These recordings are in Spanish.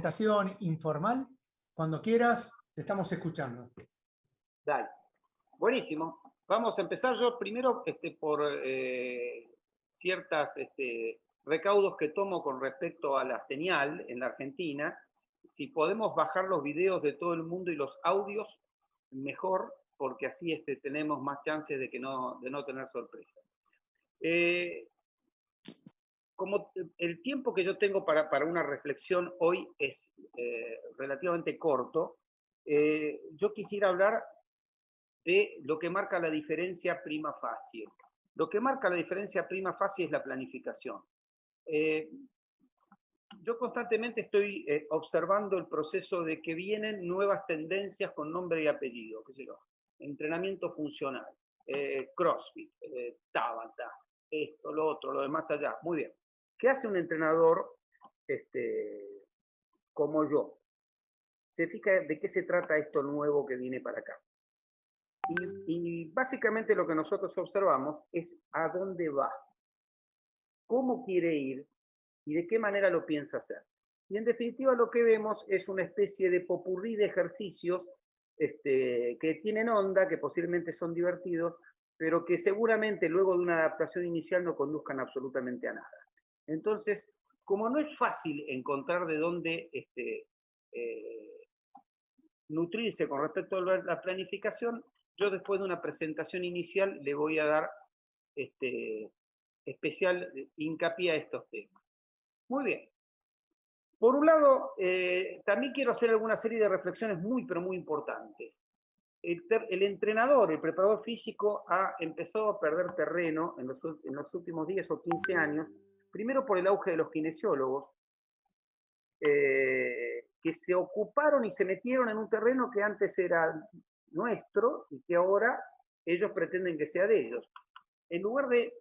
presentación informal. Cuando quieras, te estamos escuchando. Dale. Buenísimo. Vamos a empezar yo primero por ciertos recaudos que tomo con respecto a la señal en la Argentina. Si podemos bajar los videos de todo el mundo y los audios, mejor, porque así tenemos más chances de no tener sorpresa. Como el tiempo que yo tengo para una reflexión hoy es relativamente corto, yo quisiera hablar de lo que marca la diferencia prima facie. Lo que marca la diferencia prima facie es la planificación. Yo constantemente estoy observando el proceso de que vienen nuevas tendencias con nombre y apellido, qué sé yo, entrenamiento funcional, CrossFit, Tabata, esto, lo otro, lo demás allá. Muy bien. ¿Qué hace un entrenador como yo? Se fija de qué se trata esto nuevo que viene para acá. Y básicamente lo que nosotros observamos es a dónde va, cómo quiere ir y de qué manera lo piensa hacer. Y en definitiva lo que vemos es una especie de popurrí de ejercicios que tienen onda, que posiblemente son divertidos, pero que seguramente luego de una adaptación inicial no conduzcan absolutamente a nada. Entonces, como no es fácil encontrar de dónde nutrirse con respecto a la planificación, yo después de una presentación inicial le voy a dar especial hincapié a estos temas. Muy bien. Por un lado, también quiero hacer alguna serie de reflexiones muy, pero muy importantes. El entrenador, el preparador físico, ha empezado a perder terreno en los últimos 10 o 15 años, primero por el auge de los kinesiólogos, que se ocuparon y se metieron en un terreno que antes era nuestro y que ahora ellos pretenden que sea de ellos. En lugar de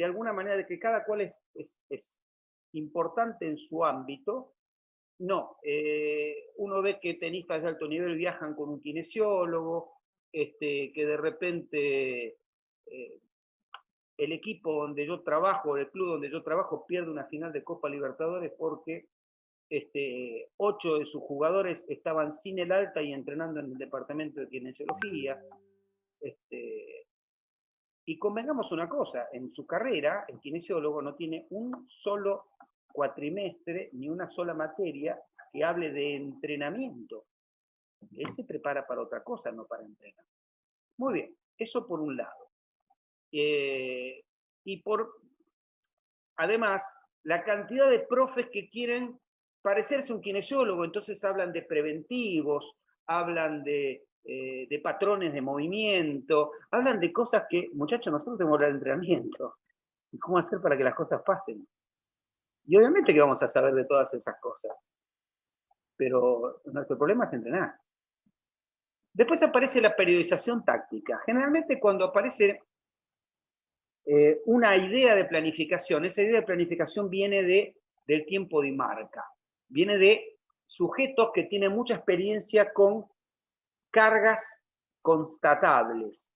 alguna manera, de que cada cual es importante en su ámbito, no. Uno ve que tenistas de alto nivel viajan con un kinesiólogo, que de repente el equipo donde yo trabajo, el club donde yo trabajo, pierde una final de Copa Libertadores porque 8 de sus jugadores estaban sin el alta y entrenando en el departamento de kinesiología. Y convengamos una cosa, en su carrera, el kinesiólogo no tiene un solo cuatrimestre ni una sola materia que hable de entrenamiento. Él se prepara para otra cosa, no para entrenar. Muy bien, eso por un lado. Además, la cantidad de profes que quieren parecerse a un kinesiólogo, entonces hablan de preventivos, hablan de patrones de movimiento, hablan de cosas que, muchachos, nosotros tenemos que hablar de entrenamiento. ¿Y cómo hacer para que las cosas pasen? Y obviamente que vamos a saber de todas esas cosas. Pero nuestro problema es entrenar. Después aparece la periodización táctica. Generalmente cuando aparece una idea de planificación, esa idea de planificación viene del tiempo de marca. Viene de sujetos que tienen mucha experiencia con cargas constatables.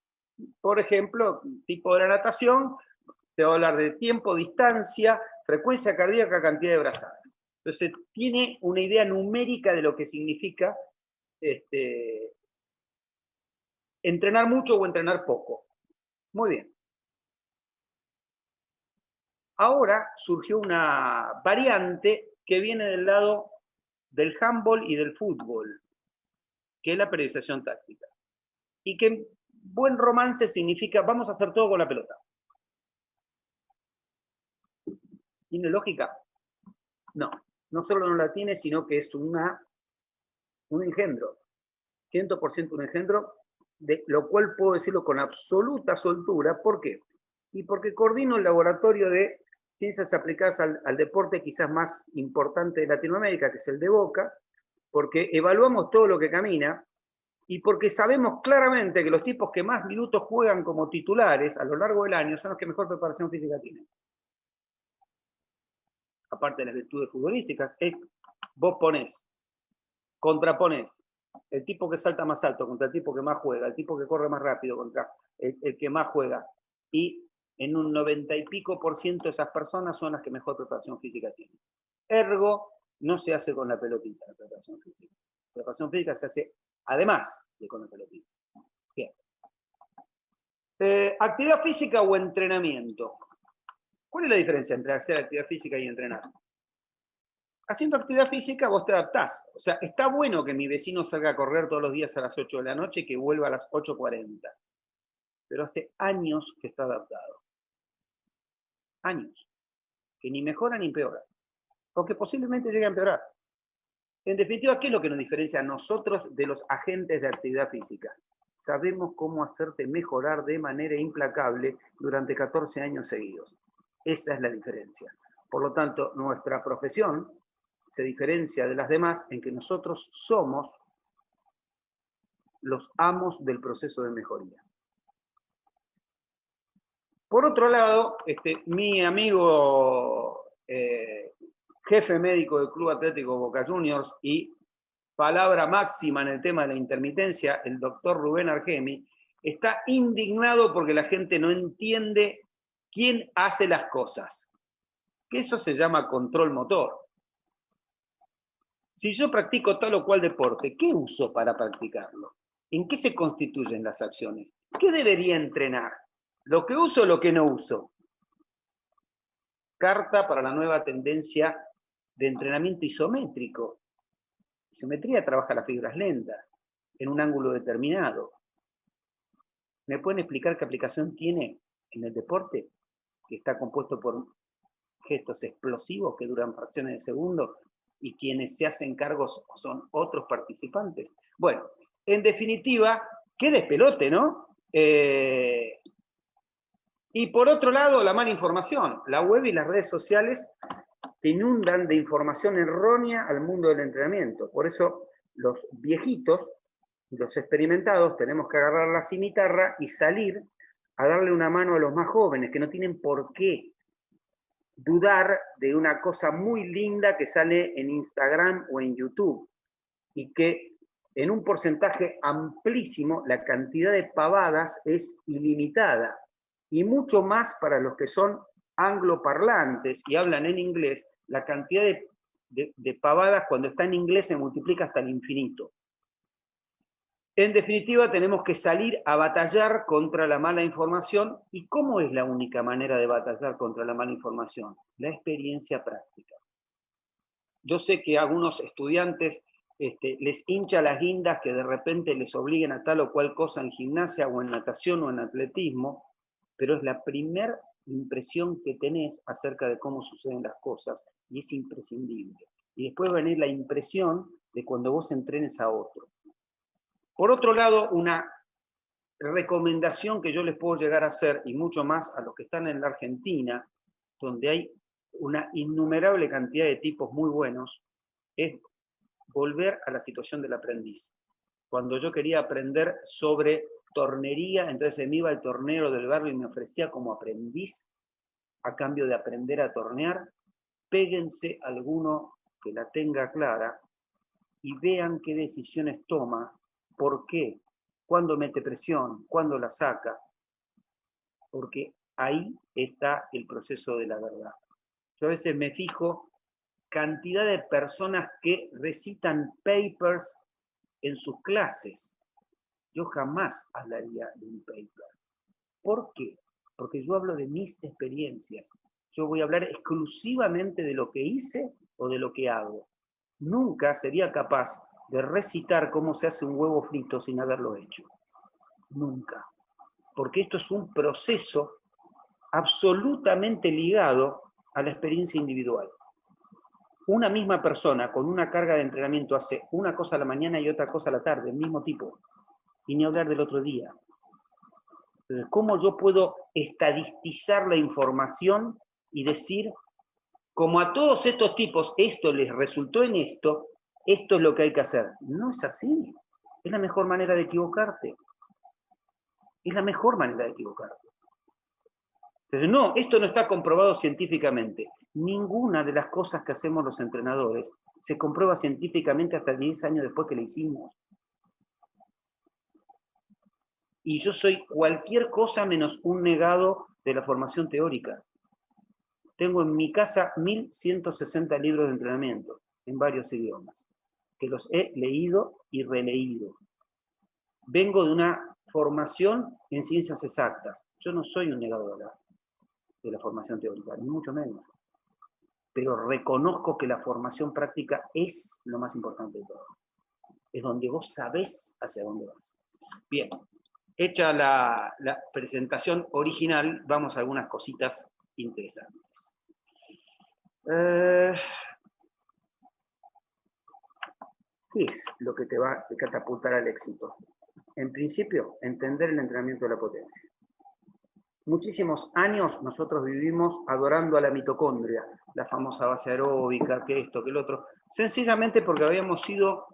Por ejemplo, tipo de la natación, te voy a hablar de tiempo, distancia, frecuencia cardíaca, cantidad de brazadas. Entonces, tiene una idea numérica de lo que significa entrenar mucho o entrenar poco. Muy bien. Ahora surgió una variante que viene del lado del handball y del fútbol, que es la periodización táctica. Y que buen romance significa vamos a hacer todo con la pelota. ¿Tiene lógica? No. No solo no la tiene, sino que es un engendro. 100% un engendro, de lo cual puedo decirlo con absoluta soltura. ¿Por qué? Y porque coordino el laboratorio de ciencias aplicadas al deporte quizás más importante de Latinoamérica, que es el de Boca, porque evaluamos todo lo que camina y porque sabemos claramente que los tipos que más minutos juegan como titulares a lo largo del año son los que mejor preparación física tienen. Aparte de las virtudes futbolísticas, vos contraponés el tipo que salta más alto contra el tipo que más juega, el tipo que corre más rápido contra el que más juega, y en un 90 y pico % de esas personas son las que mejor preparación física tienen. Ergo, no se hace con la pelotita, la preparación física. La preparación física se hace además de con la pelotita. Bien. ¿Actividad física o entrenamiento? ¿Cuál es la diferencia entre hacer actividad física y entrenar? Haciendo actividad física vos te adaptás. O sea, está bueno que mi vecino salga a correr todos los días a las 8 de la noche y que vuelva a las 8:40. Pero hace años que está adaptado. Años. Que ni mejora ni empeora. Porque posiblemente llegue a empeorar. En definitiva, ¿qué es lo que nos diferencia a nosotros de los agentes de actividad física? Sabemos cómo hacerte mejorar de manera implacable durante 14 años seguidos. Esa es la diferencia. Por lo tanto, nuestra profesión se diferencia de las demás en que nosotros somos los amos del proceso de mejoría. Por otro lado, mi amigo jefe médico del Club Atlético Boca Juniors y palabra máxima en el tema de la intermitencia, el doctor Rubén Argemi, está indignado porque la gente no entiende quién hace las cosas. Que eso se llama control motor. Si yo practico tal o cual deporte, ¿qué uso para practicarlo? ¿En qué se constituyen las acciones? ¿Qué debería entrenar? ¿Lo que uso o lo que no uso? Carta para la nueva tendencia de entrenamiento isométrico. Isometría trabaja las fibras lentas en un ángulo determinado. ¿Me pueden explicar qué aplicación tiene en el deporte? Que está compuesto por gestos explosivos que duran fracciones de segundo y quienes se hacen cargos son otros participantes. Bueno, en definitiva, qué despelote, ¿no? Y por otro lado, la mala información. La web y las redes sociales te inundan de información errónea al mundo del entrenamiento. Por eso los viejitos, los experimentados, tenemos que agarrar la cimitarra y salir a darle una mano a los más jóvenes, que no tienen por qué dudar de una cosa muy linda que sale en Instagram o en YouTube y que en un porcentaje amplísimo la cantidad de pavadas es ilimitada y mucho más para los que son angloparlantes y hablan en inglés, la cantidad de pavadas cuando está en inglés se multiplica hasta el infinito. En definitiva, tenemos que salir a batallar contra la mala información. ¿Y cómo es la única manera de batallar contra la mala información? La experiencia práctica. Yo sé que a algunos estudiantes les hincha las guindas que de repente les obliguen a tal o cual cosa en gimnasia o en natación o en atletismo, pero es la primera impresión que tenés acerca de cómo suceden las cosas y es imprescindible. Y después va a venir la impresión de cuando vos entrenes a otro. Por otro lado, una recomendación que yo les puedo llegar a hacer, y mucho más a los que están en la Argentina, donde hay una innumerable cantidad de tipos muy buenos, es volver a la situación del aprendiz. Cuando yo quería aprender sobre tornería, entonces me iba al tornero del barrio y me ofrecía como aprendiz, a cambio de aprender a tornear. Péguense alguno que la tenga clara y vean qué decisiones toma. ¿Por qué? ¿Cuándo mete presión? ¿Cuándo la saca? Porque ahí está el proceso de la verdad. Yo a veces me fijo cantidad de personas que recitan papers en sus clases. Yo jamás hablaría de un paper. ¿Por qué? Porque yo hablo de mis experiencias. Yo voy a hablar exclusivamente de lo que hice o de lo que hago. Nunca sería capaz de recitar cómo se hace un huevo frito sin haberlo hecho. Nunca. Porque esto es un proceso absolutamente ligado a la experiencia individual. Una misma persona con una carga de entrenamiento hace una cosa a la mañana y otra cosa a la tarde, el mismo tipo. Y ni hablar del otro día. Entonces, ¿cómo yo puedo estadistizar la información y decir, como a todos estos tipos esto les resultó en esto es lo que hay que hacer? No es así. Es la mejor manera de equivocarte. Es la mejor manera de equivocarte. Entonces, no, esto no está comprobado científicamente. Ninguna de las cosas que hacemos los entrenadores se comprueba científicamente hasta 10 años después que la hicimos. Y yo soy cualquier cosa menos un negado de la formación teórica. Tengo en mi casa 1160 libros de entrenamiento. en varios idiomas, que los he leído y releído. Vengo de una formación en ciencias exactas. Yo no soy un negador de la formación teórica, ni mucho menos. Pero reconozco que la formación práctica es lo más importante de todo. Es donde vos sabés hacia dónde vas. Bien, hecha la presentación original, vamos a algunas cositas interesantes. ¿Qué es lo que te va a catapultar al éxito? En principio, entender el entrenamiento de la potencia. Muchísimos años nosotros vivimos adorando a la mitocondria, la famosa base aeróbica, que esto, que el otro, sencillamente porque habíamos sido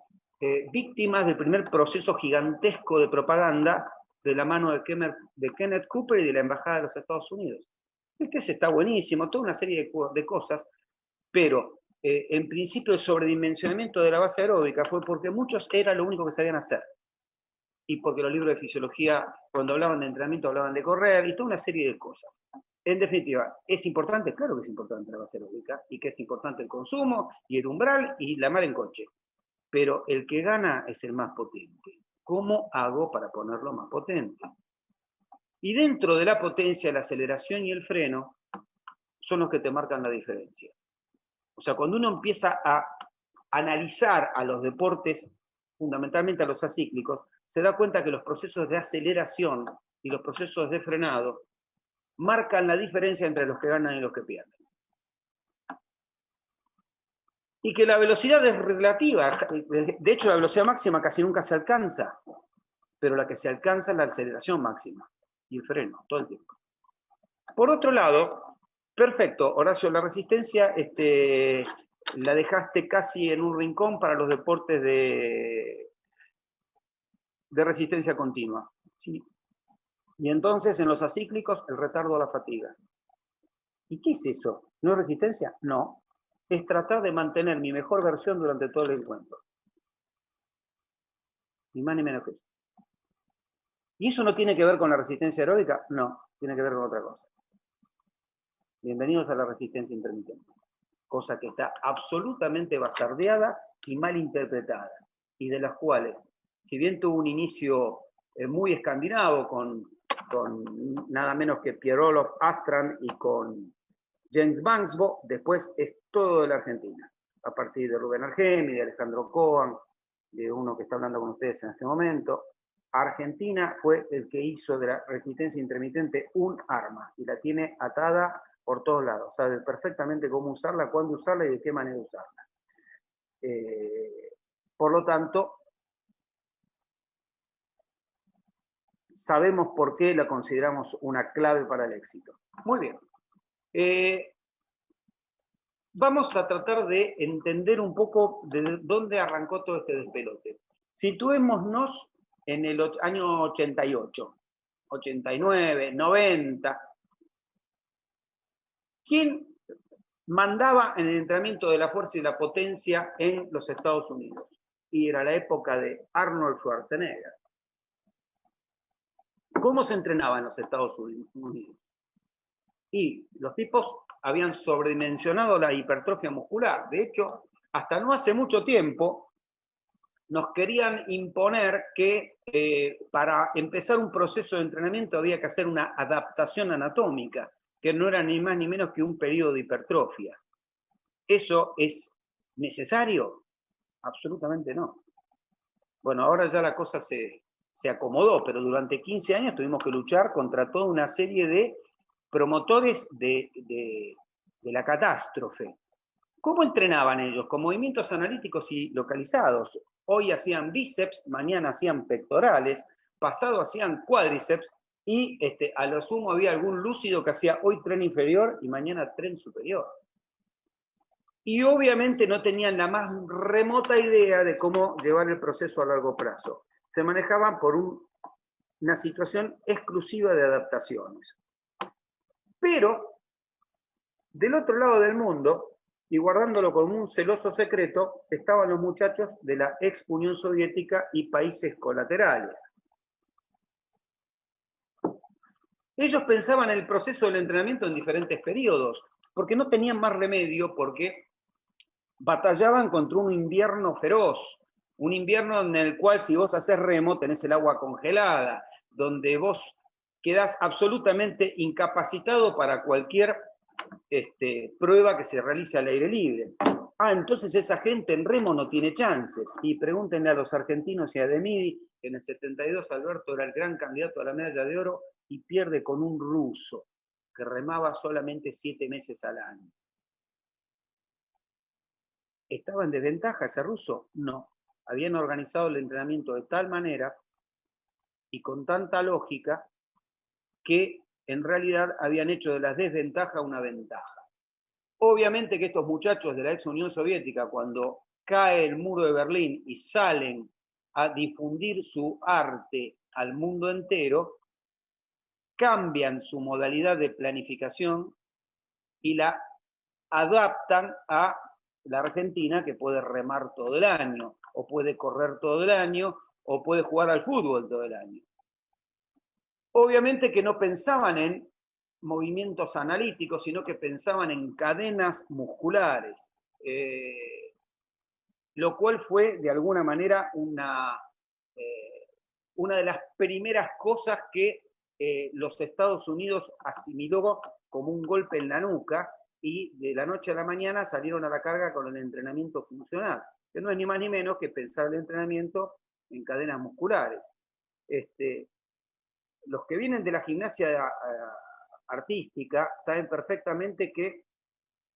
víctimas del primer proceso gigantesco de propaganda de la mano de Kenneth Cooper y de la Embajada de los Estados Unidos. Ese está buenísimo, toda una serie de cosas, pero en principio el sobredimensionamiento de la base aeróbica fue porque muchos era lo único que sabían hacer. Y porque los libros de fisiología, cuando hablaban de entrenamiento, hablaban de correr y toda una serie de cosas. En definitiva, ¿es importante? Claro que es importante la base aeróbica y que es importante el consumo y el umbral y la mar en coche. Pero el que gana es el más potente. ¿Cómo hago para ponerlo más potente? Y dentro de la potencia, la aceleración y el freno son los que te marcan la diferencia. O sea, cuando uno empieza a analizar a los deportes, fundamentalmente a los acíclicos, se da cuenta que los procesos de aceleración y los procesos de frenado marcan la diferencia entre los que ganan y los que pierden. Y que la velocidad es relativa, de hecho la velocidad máxima casi nunca se alcanza, pero la que se alcanza es la aceleración máxima y el freno, todo el tiempo. Por otro lado, perfecto, Horacio, la resistencia la dejaste casi en un rincón para los deportes de resistencia continua. ¿Sí? Y entonces en los acíclicos el retardo a la fatiga. ¿Y qué es eso? ¿No es resistencia? No. Es tratar de mantener mi mejor versión durante todo el encuentro. Ni más ni menos que eso. ¿Y eso no tiene que ver con la resistencia aeróbica? No, tiene que ver con otra cosa. Bienvenidos a la resistencia intermitente. Cosa que está absolutamente bastardeada y mal interpretada. Y de las cuales, si bien tuvo un inicio muy escandinavo con nada menos que Pierre-Olof Astrand y con James Banksbo, después es todo de la Argentina. A partir de Rubén Argemi, de Alejandro Cohen, de uno que está hablando con ustedes en este momento. Argentina fue el que hizo de la resistencia intermitente un arma y la tiene atada por todos lados. Sabe perfectamente cómo usarla, cuándo usarla y de qué manera usarla. Por lo tanto, sabemos por qué la consideramos una clave para el éxito. Muy bien. Vamos a tratar de entender un poco de dónde arrancó todo este despelote. Situémonos en el año 88, 89, 90. ¿Quién mandaba en el entrenamiento de la fuerza y la potencia en los Estados Unidos? Y era la época de Arnold Schwarzenegger. ¿Cómo se entrenaba en los Estados Unidos? Y los tipos habían sobredimensionado la hipertrofia muscular. De hecho, hasta no hace mucho tiempo, nos querían imponer que para empezar un proceso de entrenamiento había que hacer una adaptación anatómica, que no era ni más ni menos que un periodo de hipertrofia. ¿Eso es necesario? Absolutamente no. Bueno, ahora ya la cosa se acomodó, pero durante 15 años tuvimos que luchar contra toda una serie de promotores de la catástrofe. ¿Cómo entrenaban ellos? Con movimientos analíticos y localizados. Hoy hacían bíceps, mañana hacían pectorales, pasado hacían cuádriceps y a lo sumo había algún lúcido que hacía hoy tren inferior y mañana tren superior. Y obviamente no tenían la más remota idea de cómo llevar el proceso a largo plazo. Se manejaban por una situación exclusiva de adaptaciones. Pero, del otro lado del mundo, y guardándolo como un celoso secreto, estaban los muchachos de la ex Unión Soviética y países colaterales. Ellos pensaban el proceso del entrenamiento en diferentes periodos, porque no tenían más remedio, porque batallaban contra un invierno feroz, un invierno en el cual si vos haces remo tenés el agua congelada, donde vos quedás absolutamente incapacitado para cualquier prueba que se realice al aire libre. Ah, entonces esa gente en remo no tiene chances. Y pregúntenle a los argentinos y a Demidi, que en el 72 Alberto era el gran candidato a la medalla de oro y pierde con un ruso que remaba solamente 7 meses al año. ¿Estaba en desventaja ese ruso? No. Habían organizado el entrenamiento de tal manera y con tanta lógica que en realidad habían hecho de la desventaja una ventaja. Obviamente que estos muchachos de la ex Unión Soviética, cuando cae el muro de Berlín y salen a difundir su arte al mundo entero, cambian su modalidad de planificación y la adaptan a la Argentina, que puede remar todo el año, o puede correr todo el año, o puede jugar al fútbol todo el año. Obviamente que no pensaban en movimientos analíticos, sino que pensaban en cadenas musculares, lo cual fue de alguna manera una de las primeras cosas que los Estados Unidos asimiló como un golpe en la nuca y de la noche a la mañana salieron a la carga con el entrenamiento funcional, que no es ni más ni menos que pensar el entrenamiento en cadenas musculares. Los que vienen de la gimnasia artística saben perfectamente que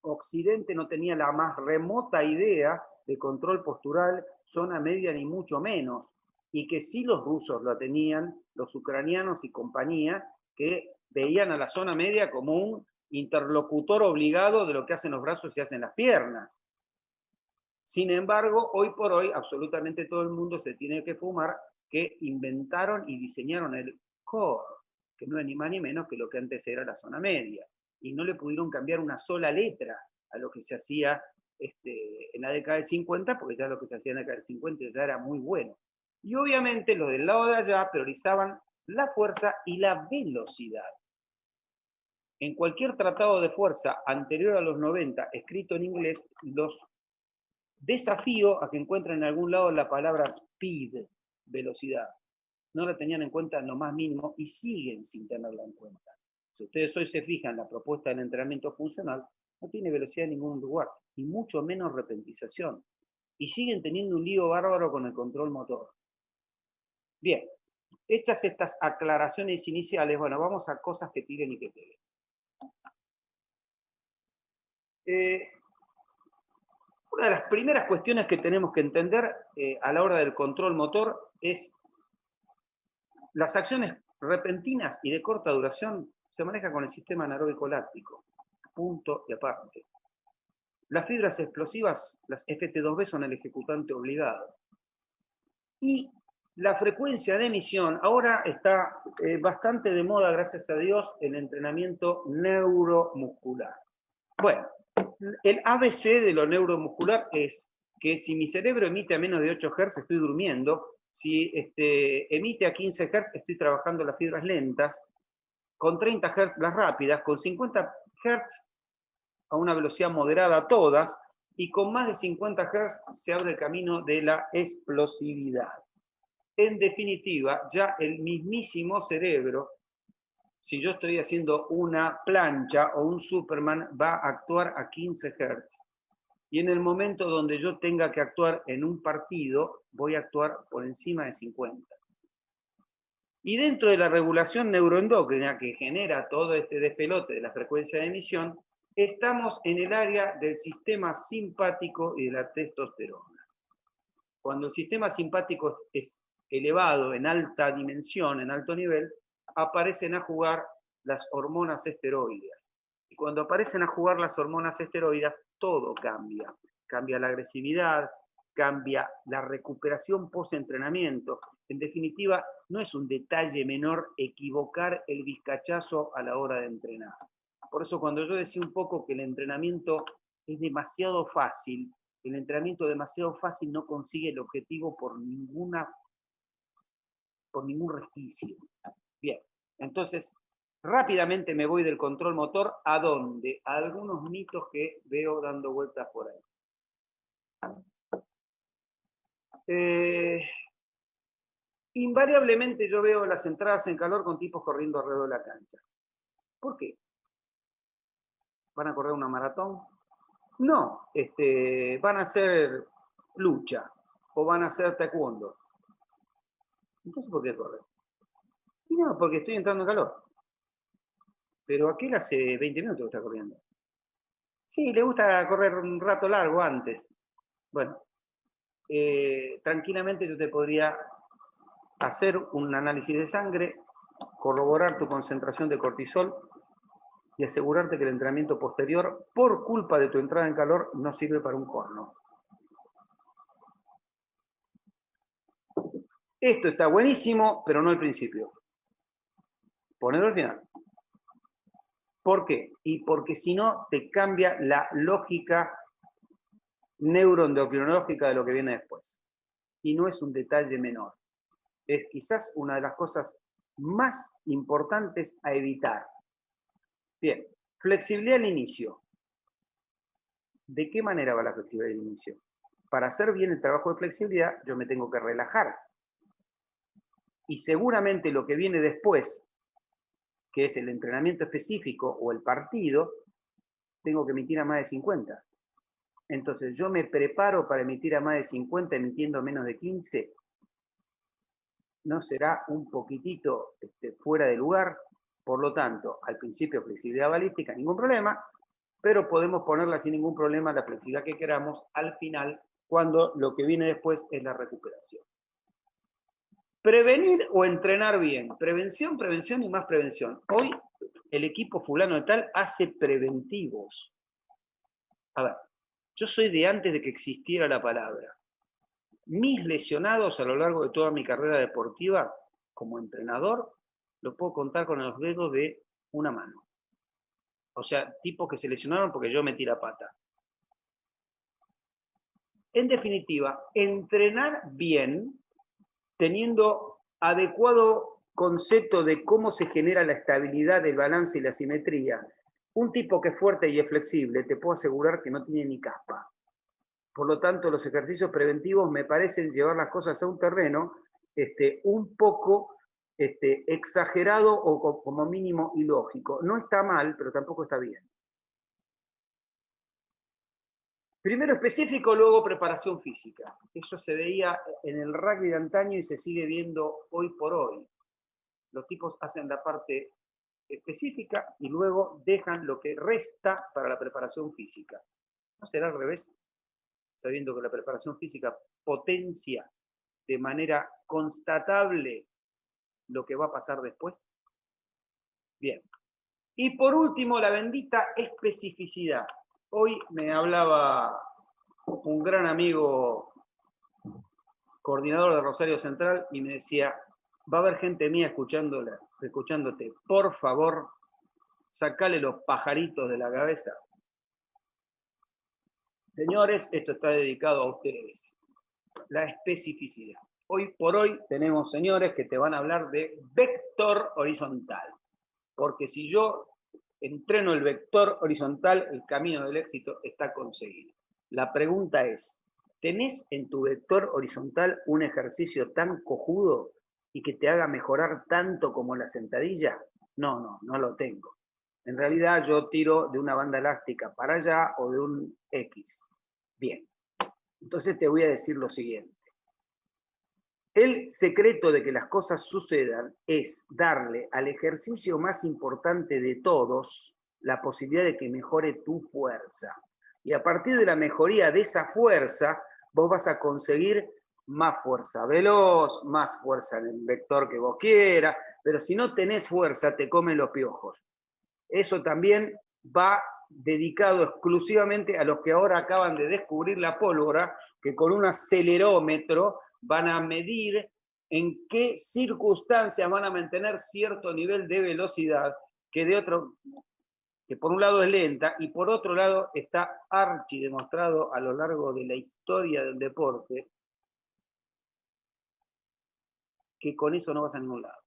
Occidente no tenía la más remota idea de control postural, zona media, ni mucho menos, y que sí los rusos lo tenían, los ucranianos y compañía, que veían a la zona media como un interlocutor obligado de lo que hacen los brazos y hacen las piernas. Sin embargo, hoy por hoy, absolutamente todo el mundo se tiene que fumar que inventaron y diseñaron el core, que no es ni más ni menos que lo que antes era la zona media. Y no le pudieron cambiar una sola letra a lo que se hacía en la década del 50, porque ya lo que se hacía en la década del 50 ya era muy bueno. Y obviamente los del lado de allá priorizaban la fuerza y la velocidad. En cualquier tratado de fuerza anterior a los 90, escrito en inglés, los desafío a que encuentren en algún lado la palabra speed, velocidad. No la tenían en cuenta en lo más mínimo y siguen sin tenerla en cuenta. Si ustedes hoy se fijan en la propuesta del entrenamiento funcional, no tiene velocidad en ningún lugar, y mucho menos repentización. Y siguen teniendo un lío bárbaro con el control motor. Bien, hechas estas aclaraciones iniciales, bueno, vamos a cosas que tiren y que peguen. Una de las primeras cuestiones que tenemos que entender a la hora del control motor es las acciones repentinas y de corta duración se manejan con el sistema anaeróbico láctico. Punto y aparte. Las fibras explosivas, las FT2B, son el ejecutante obligado. Y la frecuencia de emisión, ahora está bastante de moda, gracias a Dios, el entrenamiento neuromuscular. Bueno, el ABC de lo neuromuscular es que si mi cerebro emite a menos de 8 Hz, estoy durmiendo. Si emite a 15 Hz, estoy trabajando las fibras lentas. Con 30 Hz, las rápidas. Con 50 Hz, a una velocidad moderada todas. Y con más de 50 Hz se abre el camino de la explosividad. En definitiva, ya el mismísimo cerebro, si yo estoy haciendo una plancha o un Superman, va a actuar a 15 Hz. Y en el momento donde yo tenga que actuar en un partido, voy a actuar por encima de 50. Y dentro de la regulación neuroendocrina que genera todo este despelote de la frecuencia de emisión, estamos en el área del sistema simpático y de la testosterona. Cuando el sistema simpático es elevado en alta dimensión, en alto nivel, aparecen a jugar las hormonas esteroides. Y cuando aparecen a jugar las hormonas esteroides, todo cambia. Cambia la agresividad, cambia la recuperación post-entrenamiento. En definitiva, no es un detalle menor equivocar el vizcachazo a la hora de entrenar. Por eso cuando yo decía un poco que el entrenamiento es demasiado fácil, el entrenamiento demasiado fácil no consigue el objetivo por ningún resquicio. Bien, entonces rápidamente me voy del control motor. ¿A dónde? A algunos mitos que veo dando vueltas por ahí. Invariablemente yo veo las entradas en calor con tipos corriendo alrededor de la cancha. ¿Por qué? ¿Van a correr una maratón? No, van a hacer lucha o van a hacer taekwondo. Entonces, ¿por qué correr? Y no, porque estoy entrando en calor. Pero aquel hace 20 minutos que está corriendo. Sí, le gusta correr un rato largo antes. Bueno, tranquilamente yo te podría hacer un análisis de sangre, corroborar tu concentración de cortisol y asegurarte que el entrenamiento posterior, por culpa de tu entrada en calor, no sirve para un corno. Esto está buenísimo, pero no al principio. Ponelo al final. ¿Por qué? Y porque si no, te cambia la lógica neuroendocrinológica de lo que viene después. Y no es un detalle menor. Es quizás una de las cosas más importantes a evitar. Bien, flexibilidad al inicio. ¿De qué manera va la flexibilidad al inicio? Para hacer bien el trabajo de flexibilidad, yo me tengo que relajar. Y seguramente lo que viene después, que es el entrenamiento específico o el partido, tengo que emitir a más de 50. Entonces, yo me preparo para emitir a más de 50 emitiendo menos de 15. ¿No será un poquitito fuera de lugar? Por lo tanto, al principio flexibilidad balística, ningún problema, pero podemos ponerla sin ningún problema la flexibilidad que queramos al final, cuando lo que viene después es la recuperación. Prevenir o entrenar bien. Prevención, prevención y más prevención. Hoy el equipo fulano de tal hace preventivos. A ver, yo soy de antes de que existiera la palabra. Mis lesionados a lo largo de toda mi carrera deportiva como entrenador, lo puedo contar con los dedos de una mano. O sea, tipos que se lesionaron porque yo metí la pata. En definitiva, entrenar bien, teniendo adecuado concepto de cómo se genera la estabilidad, el balance y la simetría. Un tipo que es fuerte y es flexible, te puedo asegurar que no tiene ni caspa. Por lo tanto, los ejercicios preventivos me parecen llevar las cosas a un terreno un poco exagerado o como mínimo ilógico. No está mal, pero tampoco está bien. Primero específico, luego preparación física. Eso se veía en el rugby de antaño y se sigue viendo hoy por hoy. Los tipos hacen la parte específica y luego dejan lo que resta para la preparación física. ¿No será al revés? Sabiendo que la preparación física potencia de manera constatable lo que va a pasar después. Bien. Y por último, la bendita especificidad. Hoy me hablaba un gran amigo, coordinador de Rosario Central, y me decía, va a haber gente mía escuchándote, por favor, sacale los pajaritos de la cabeza. Señores, esto está dedicado a ustedes. La especificidad. Hoy por hoy tenemos señores que te van a hablar de vector horizontal. Porque si yo entreno el vector horizontal, el camino del éxito está conseguido. La pregunta es, ¿tenés en tu vector horizontal un ejercicio tan cojudo y que te haga mejorar tanto como la sentadilla? No lo tengo. En realidad yo tiro de una banda elástica para allá o de un X. Bien, entonces te voy a decir lo siguiente. El secreto de que las cosas sucedan es darle al ejercicio más importante de todos la posibilidad de que mejore tu fuerza. Y a partir de la mejoría de esa fuerza, vos vas a conseguir más fuerza veloz, más fuerza en el vector que vos quieras, pero si no tenés fuerza, te comen los piojos. Eso también va dedicado exclusivamente a los que ahora acaban de descubrir la pólvora, que con un acelerómetro van a medir en qué circunstancias van a mantener cierto nivel de velocidad que por un lado es lenta y por otro lado está archi demostrado a lo largo de la historia del deporte que con eso no vas a ningún lado.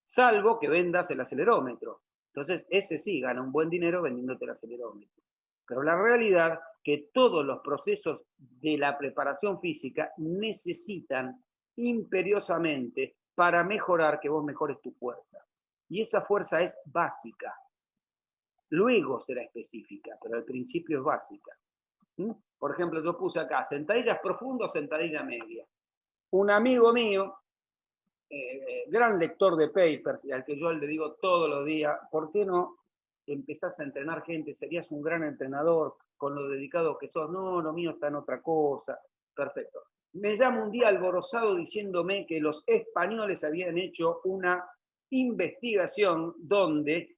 Salvo que vendas el acelerómetro. Entonces, ese sí gana un buen dinero vendiéndote el acelerómetro. Pero la realidad que todos los procesos de la preparación física necesitan imperiosamente para mejorar, que vos mejores tu fuerza. Y esa fuerza es básica. Luego será específica, pero al principio es básica. Por ejemplo, yo puse acá sentadillas profundas, sentadilla media. Un amigo mío, gran lector de papers, y al que yo le digo todos los días, ¿por qué no empezás a entrenar gente? Serías un gran entrenador con lo dedicado que sos. No, lo mío está en otra cosa. Perfecto. Me llama un día alborozado diciéndome que los españoles habían hecho una investigación donde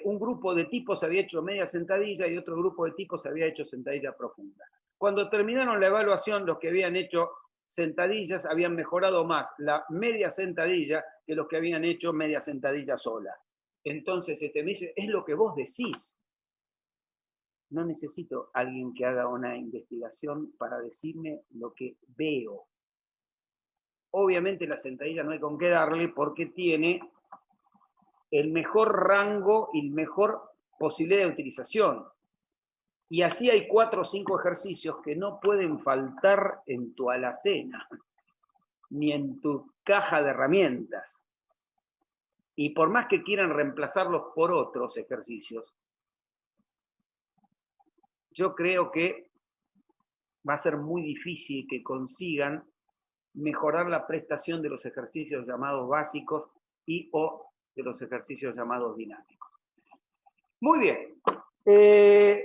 un grupo de tipos había hecho media sentadilla y otro grupo de tipos había hecho sentadilla profunda. Cuando terminaron la evaluación, los que habían hecho sentadillas habían mejorado más la media sentadilla que los que habían hecho media sentadilla sola. Entonces me dice, es lo que vos decís. No necesito a alguien que haga una investigación para decirme lo que veo. Obviamente la sentadilla no hay con qué darle porque tiene el mejor rango y la mejor posibilidad de utilización. Y así hay 4 o 5 ejercicios que no pueden faltar en tu alacena, ni en tu caja de herramientas. Y por más que quieran reemplazarlos por otros ejercicios, yo creo que va a ser muy difícil que consigan mejorar la prestación de los ejercicios llamados básicos y o de los ejercicios llamados dinámicos. Muy bien.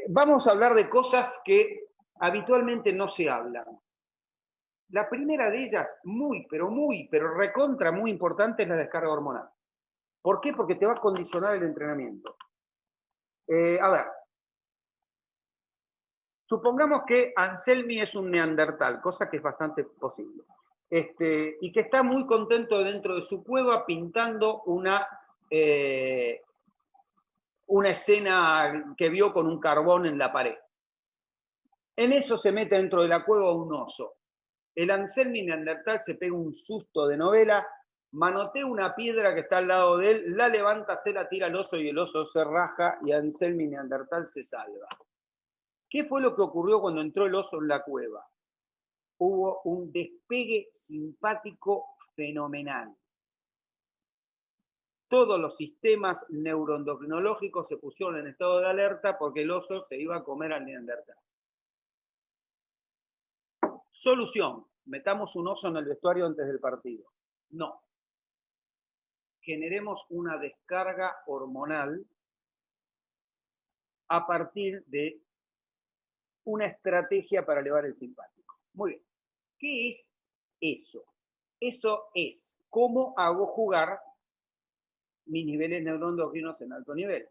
Vamos a hablar de cosas que habitualmente no se hablan. La primera de ellas, pero recontra muy importante, es la descarga hormonal. ¿Por qué? Porque te va a condicionar el entrenamiento. A ver, supongamos que Anselmi es un neandertal, cosa que es bastante posible, y que está muy contento dentro de su cueva pintando una escena que vio con un carbón en la pared. En eso se mete dentro de la cueva un oso. El Anselmi neandertal se pega un susto de novela, manotea una piedra que está al lado de él, la levanta, se la tira al oso y el oso se raja y Anselmi neandertal se salva. ¿Qué fue lo que ocurrió cuando entró el oso en la cueva? Hubo un despegue simpático fenomenal. Todos los sistemas neuroendocrinológicos se pusieron en estado de alerta porque el oso se iba a comer al neandertal. Solución, metamos un oso en el vestuario antes del partido. No. Generemos una descarga hormonal a partir de una estrategia para elevar el simpático. Muy bien. ¿Qué es eso? Eso es cómo hago jugar mis niveles neuroendocrinos en alto nivel.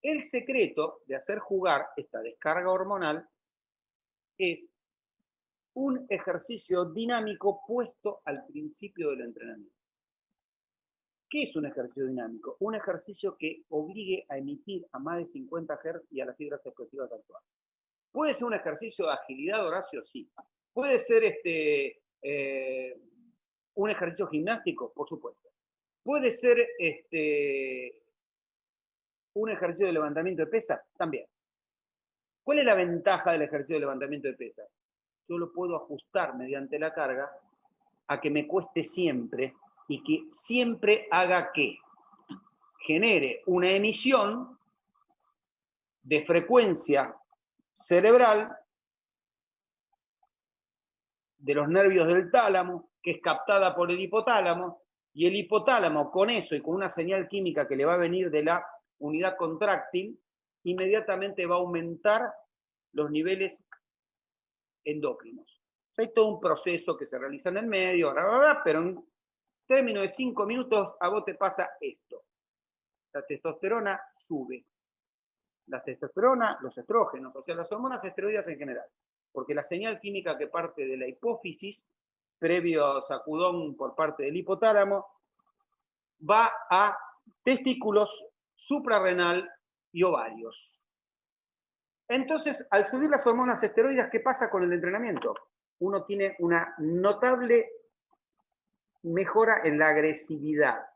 El secreto de hacer jugar esta descarga hormonal es un ejercicio dinámico puesto al principio del entrenamiento. ¿Qué es un ejercicio dinámico? Un ejercicio que obligue a emitir a más de 50 Hz y a las fibras expresivas actuales. ¿Puede ser un ejercicio de agilidad, Horacio? Sí. ¿Puede ser un ejercicio gimnástico? Por supuesto. ¿Puede ser un ejercicio de levantamiento de pesas? También. ¿Cuál es la ventaja del ejercicio de levantamiento de pesas? Yo lo puedo ajustar mediante la carga a que me cueste siempre y que siempre haga que genere una emisión de frecuencia cerebral de los nervios del tálamo, que es captada por el hipotálamo, y el hipotálamo con eso y con una señal química que le va a venir de la unidad contráctil, inmediatamente va a aumentar los niveles endócrinos. Hay todo un proceso que se realiza en el medio, pero en términos de 5 minutos a vos te pasa esto. La testosterona sube. La testosterona, los estrógenos, o sea, las hormonas esteroideas en general. Porque la señal química que parte de la hipófisis, previo sacudón por parte del hipotálamo, va a testículos, suprarrenal y ovarios. Entonces, al subir las hormonas esteroideas, ¿qué pasa con el entrenamiento? Uno tiene una notable mejora en la agresividad.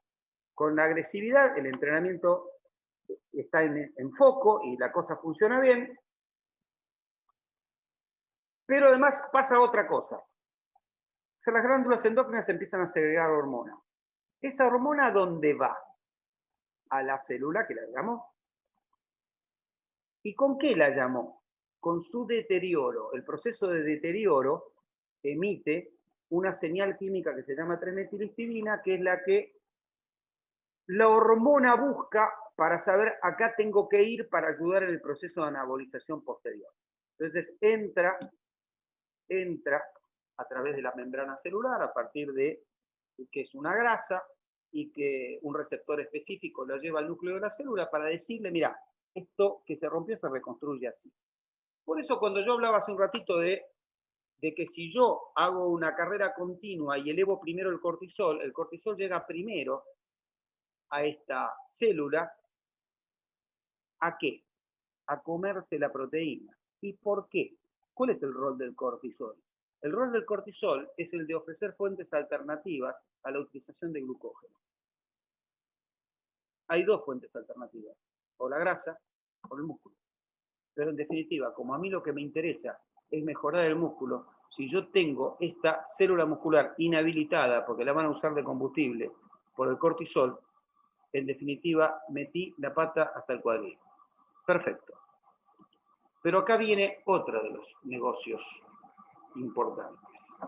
Con la agresividad, el entrenamiento está en foco y la cosa funciona bien. Pero además pasa otra cosa. O sea, las glándulas endócrinas empiezan a segregar hormona. ¿Esa hormona dónde va? A la célula que la llamó. ¿Y con qué la llamó? Con su deterioro. El proceso de deterioro emite una señal química que se llama 3-metilhistidina, que es la que la hormona busca para saber acá tengo que ir para ayudar en el proceso de anabolización posterior. Entonces entra a través de la membrana celular a partir de que es una grasa y que un receptor específico lo lleva al núcleo de la célula para decirle, mira, esto que se rompió se reconstruye así. Por eso cuando yo hablaba hace un ratito de que si yo hago una carrera continua y elevo primero el cortisol llega primero a esta célula, ¿a qué? A comerse la proteína. ¿Y por qué? ¿Cuál es el rol del cortisol? El rol del cortisol es el de ofrecer fuentes alternativas a la utilización de glucógeno. Hay dos fuentes alternativas, o la grasa o el músculo. Pero en definitiva, como a mí lo que me interesa es mejorar el músculo, si yo tengo esta célula muscular inhabilitada porque la van a usar de combustible por el cortisol, en definitiva metí la pata hasta el cuadril. Perfecto. Pero acá viene otro de los negocios importantes.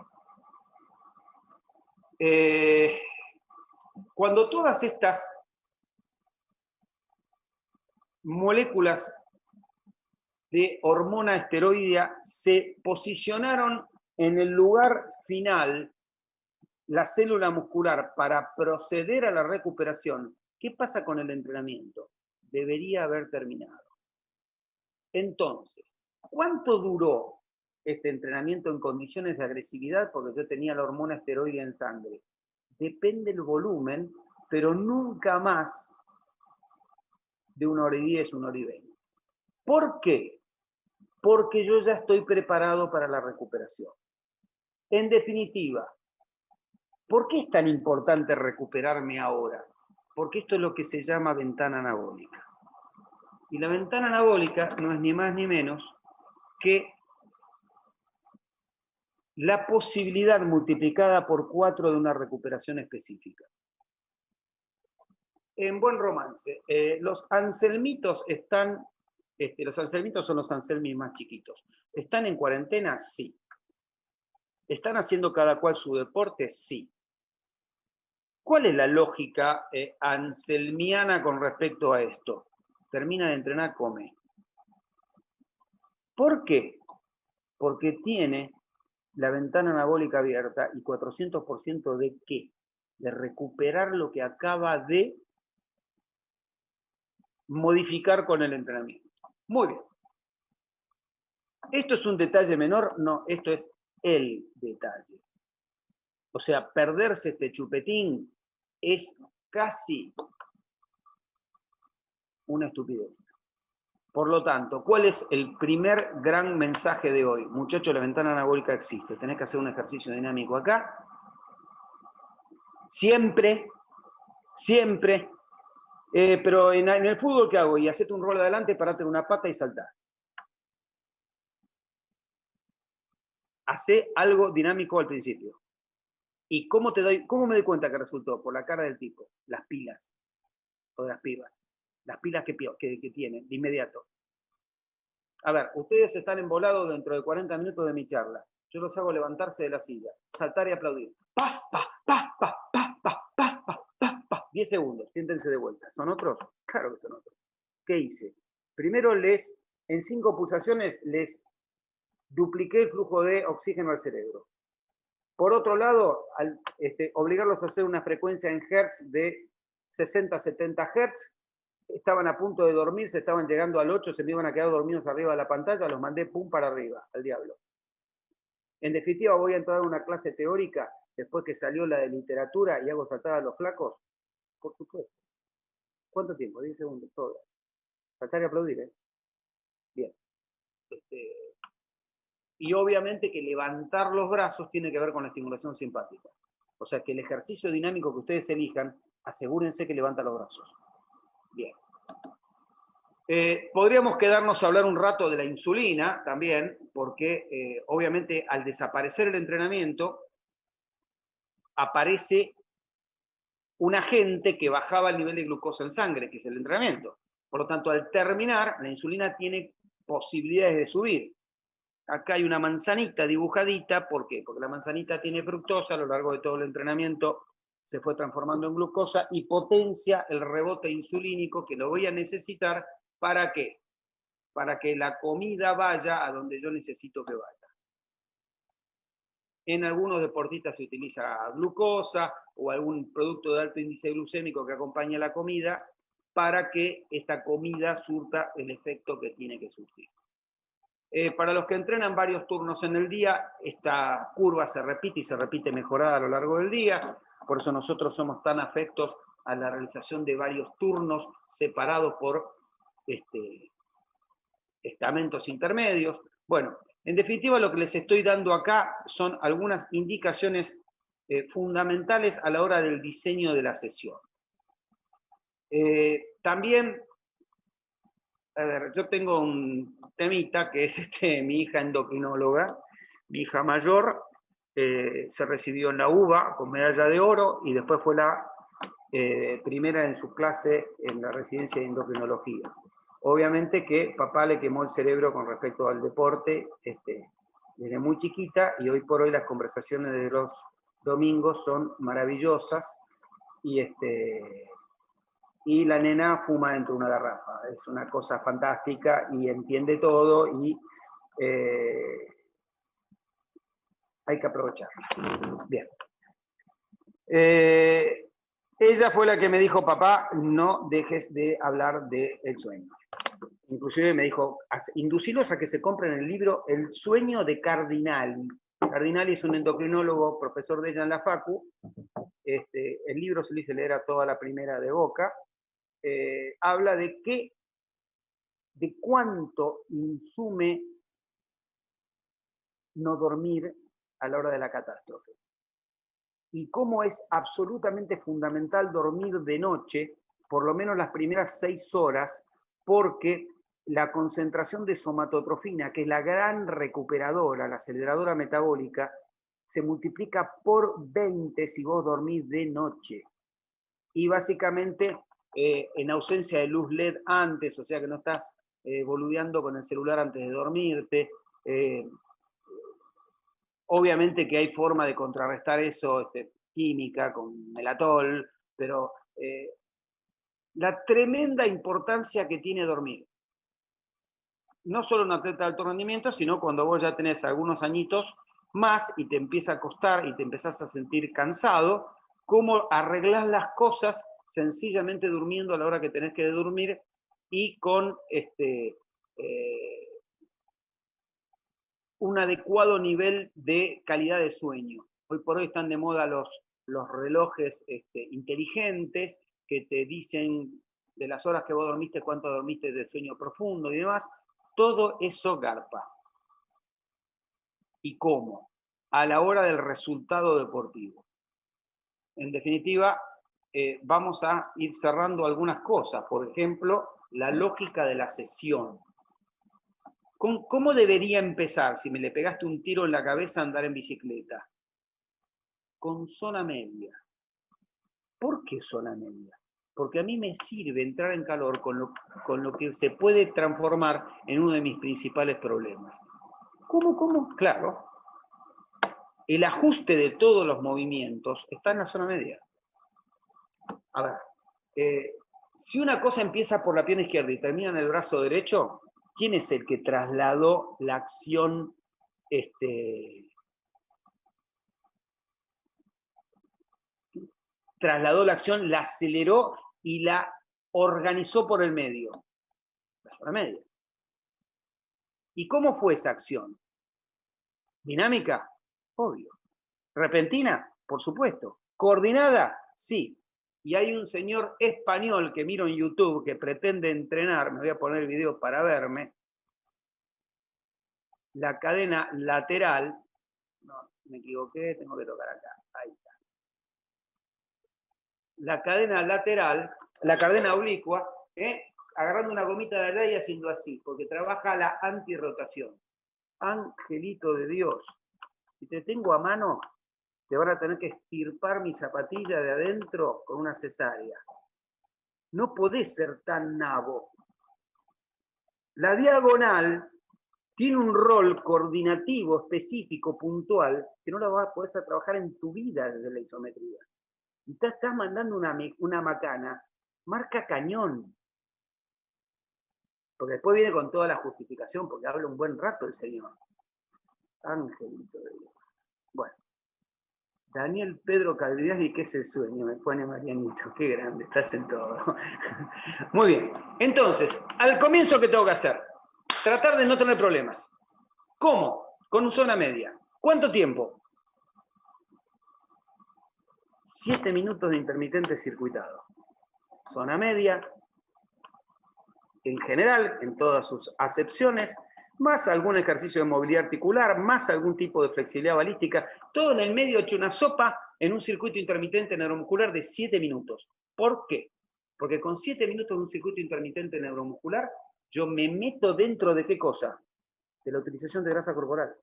Cuando todas estas moléculas de hormona esteroidea se posicionaron en el lugar final, la célula muscular, para proceder a la recuperación, ¿qué pasa con el entrenamiento? Debería haber terminado. Entonces, ¿cuánto duró este entrenamiento en condiciones de agresividad? Porque yo tenía la hormona esteroidea en sangre. Depende del volumen, pero nunca más de 1 hora y 10, 1 hora y 20. ¿Por qué? Porque yo ya estoy preparado para la recuperación. En definitiva, ¿por qué es tan importante recuperarme ahora? Porque esto es lo que se llama ventana anabólica. Y la ventana anabólica no es ni más ni menos que la posibilidad multiplicada por 4 de una recuperación específica. En buen romance, los anselmitos están, los anselmitos son los anselmis más chiquitos. ¿Están en cuarentena? Sí. ¿Están haciendo cada cual su deporte? Sí. ¿Cuál es la lógica anselmiana con respecto a esto? Termina de entrenar, come. ¿Por qué? Porque tiene la ventana anabólica abierta y 400% de ¿qué? De recuperar lo que acaba de modificar con el entrenamiento. Muy bien. ¿Esto es un detalle menor? No, esto es el detalle. O sea, perderse este chupetín es casi una estupidez. Por lo tanto, ¿cuál es el primer gran mensaje de hoy? Muchachos, la ventana anabólica existe. Tenés que hacer un ejercicio dinámico acá. Siempre, siempre. Pero en el fútbol, ¿qué hago? Y hacete un rol adelante, parate en una pata y saltá. Hacé algo dinámico al principio. ¿Y cómo me doy cuenta que resultó? Por la cara del tipo, las pilas, o de las pibas. Las pilas que tienen, de inmediato. A ver, ustedes están embolados dentro de 40 minutos de mi charla. Yo los hago levantarse de la silla, saltar y aplaudir. ¡Pa, pa, pa, pa, pa, pa, pa, pa, pa, pa! 10 segundos, siéntense de vuelta. ¿Son otros? Claro que son otros. ¿Qué hice? Primero en 5 pulsaciones, les dupliqué el flujo de oxígeno al cerebro. Por otro lado, al obligarlos a hacer una frecuencia en hertz de 60 a 70 hertz, estaban a punto de dormir, se estaban llegando al 8, se me iban a quedar dormidos arriba de la pantalla, los mandé pum para arriba, al diablo. En definitiva, voy a entrar a una clase teórica después que salió la de literatura y hago saltar a los flacos. Por supuesto. ¿Cuánto tiempo? 10 segundos, todo. Saltar y aplaudir, ¿eh? Bien. Y obviamente que levantar los brazos tiene que ver con la estimulación simpática. O sea que el ejercicio dinámico que ustedes elijan, asegúrense que levanta los brazos. Bien. Podríamos quedarnos a hablar un rato de la insulina también, porque obviamente al desaparecer el entrenamiento, aparece un agente que bajaba el nivel de glucosa en sangre, que es el entrenamiento. Por lo tanto, al terminar, la insulina tiene posibilidades de subir. Acá hay una manzanita dibujadita, ¿por qué? Porque la manzanita tiene fructosa, a lo largo de todo el entrenamiento se fue transformando en glucosa y potencia el rebote insulínico que lo voy a necesitar. ¿Para qué? Para que la comida vaya a donde yo necesito que vaya. En algunos deportistas se utiliza glucosa o algún producto de alto índice glucémico que acompañe la comida para que esta comida surta el efecto que tiene que surtir. Para los que entrenan varios turnos en el día, esta curva se repite y se repite mejorada a lo largo del día. Por eso nosotros somos tan afectos a la realización de varios turnos separados por estamentos intermedios. Bueno, en definitiva lo que les estoy dando acá son algunas indicaciones fundamentales a la hora del diseño de la sesión. También, a ver, yo tengo un temita que es mi hija endocrinóloga, mi hija mayor, se recibió en la UBA con medalla de oro y después fue la primera en su clase en la residencia de endocrinología. Obviamente que papá le quemó el cerebro con respecto al deporte desde muy chiquita, y hoy por hoy las conversaciones de los domingos son maravillosas, y la nena fuma dentro de una garrafa. Es una cosa fantástica y entiende todo, y hay que aprovecharla. Bien. Ella fue la que me dijo, papá, no dejes de hablar del sueño. Inclusive me dijo, inducilos a que se compren el libro El sueño de Cardinali. Cardinali es un endocrinólogo, profesor de ella en la Facu. El libro se lo hice leer a toda la primera de boca. Habla de cuánto insume no dormir a la hora de la catástrofe. Y cómo es absolutamente fundamental dormir de noche, por lo menos las primeras 6 horas, porque la concentración de somatotrofina, que es la gran recuperadora, la aceleradora metabólica, se multiplica por 20 si vos dormís de noche. Y básicamente, en ausencia de luz LED antes, o sea que no estás boludeando con el celular antes de dormirte, obviamente que hay forma de contrarrestar eso, química, con melatol, pero la tremenda importancia que tiene dormir. No solo un atleta de alto rendimiento, sino cuando vos ya tenés algunos añitos más y te empieza a costar y te empezás a sentir cansado, cómo arreglás las cosas sencillamente durmiendo a la hora que tenés que dormir y con un adecuado nivel de calidad de sueño. Hoy por hoy están de moda los relojes inteligentes que te dicen de las horas que vos dormiste, cuánto dormiste de sueño profundo y demás. Todo eso garpa. ¿Y cómo? A la hora del resultado deportivo. En definitiva, vamos a ir cerrando algunas cosas. Por ejemplo, la lógica de la sesión. ¿Cómo debería empezar si me le pegaste un tiro en la cabeza a andar en bicicleta? Con zona media. ¿Por qué zona media? Porque a mí me sirve entrar en calor con lo que se puede transformar en uno de mis principales problemas. ¿Cómo? Claro. El ajuste de todos los movimientos está en la zona media. A ver, si una cosa empieza por la pierna izquierda y termina en el brazo derecho, ¿quién es el que trasladó la acción la aceleró y la organizó por el medio? La zona media. ¿Y cómo fue esa acción? ¿Dinámica? Obvio. ¿Repentina? Por supuesto. ¿Coordinada? Sí. Y hay un señor español que miro en YouTube que pretende entrenar, me voy a poner el video para verme, la cadena lateral, no, me equivoqué, tengo que tocar acá, ahí está. La cadena lateral, la cadena oblicua, agarrando una gomita de allá y haciendo así, porque trabaja la antirrotación. Angelito de Dios, si te tengo a mano, te van a tener que extirpar mi zapatilla de adentro con una cesárea. No podés ser tan nabo. La diagonal tiene un rol coordinativo específico, puntual, que no la vas a poder trabajar en tu vida desde la isometría. Y te estás mandando una macana, marca cañón. Porque después viene con toda la justificación, porque habla un buen rato el señor. Angelito de Dios. Bueno. Daniel Pedro Calviani, ¿qué es el sueño? Me pone Marianito, qué grande, estás en todo. Muy bien. Entonces, al comienzo, ¿qué tengo que hacer? Tratar de no tener problemas. ¿Cómo? Con zona media. ¿Cuánto tiempo? 7 minutos de intermitente circuitado. Zona media, en general, en todas sus acepciones, más algún ejercicio de movilidad articular, más algún tipo de flexibilidad balística, todo en el medio hecho una sopa en un circuito intermitente neuromuscular de 7 minutos. ¿Por qué? Porque con 7 minutos de un circuito intermitente neuromuscular, yo me meto dentro de ¿qué cosa? De la utilización de grasa corporal.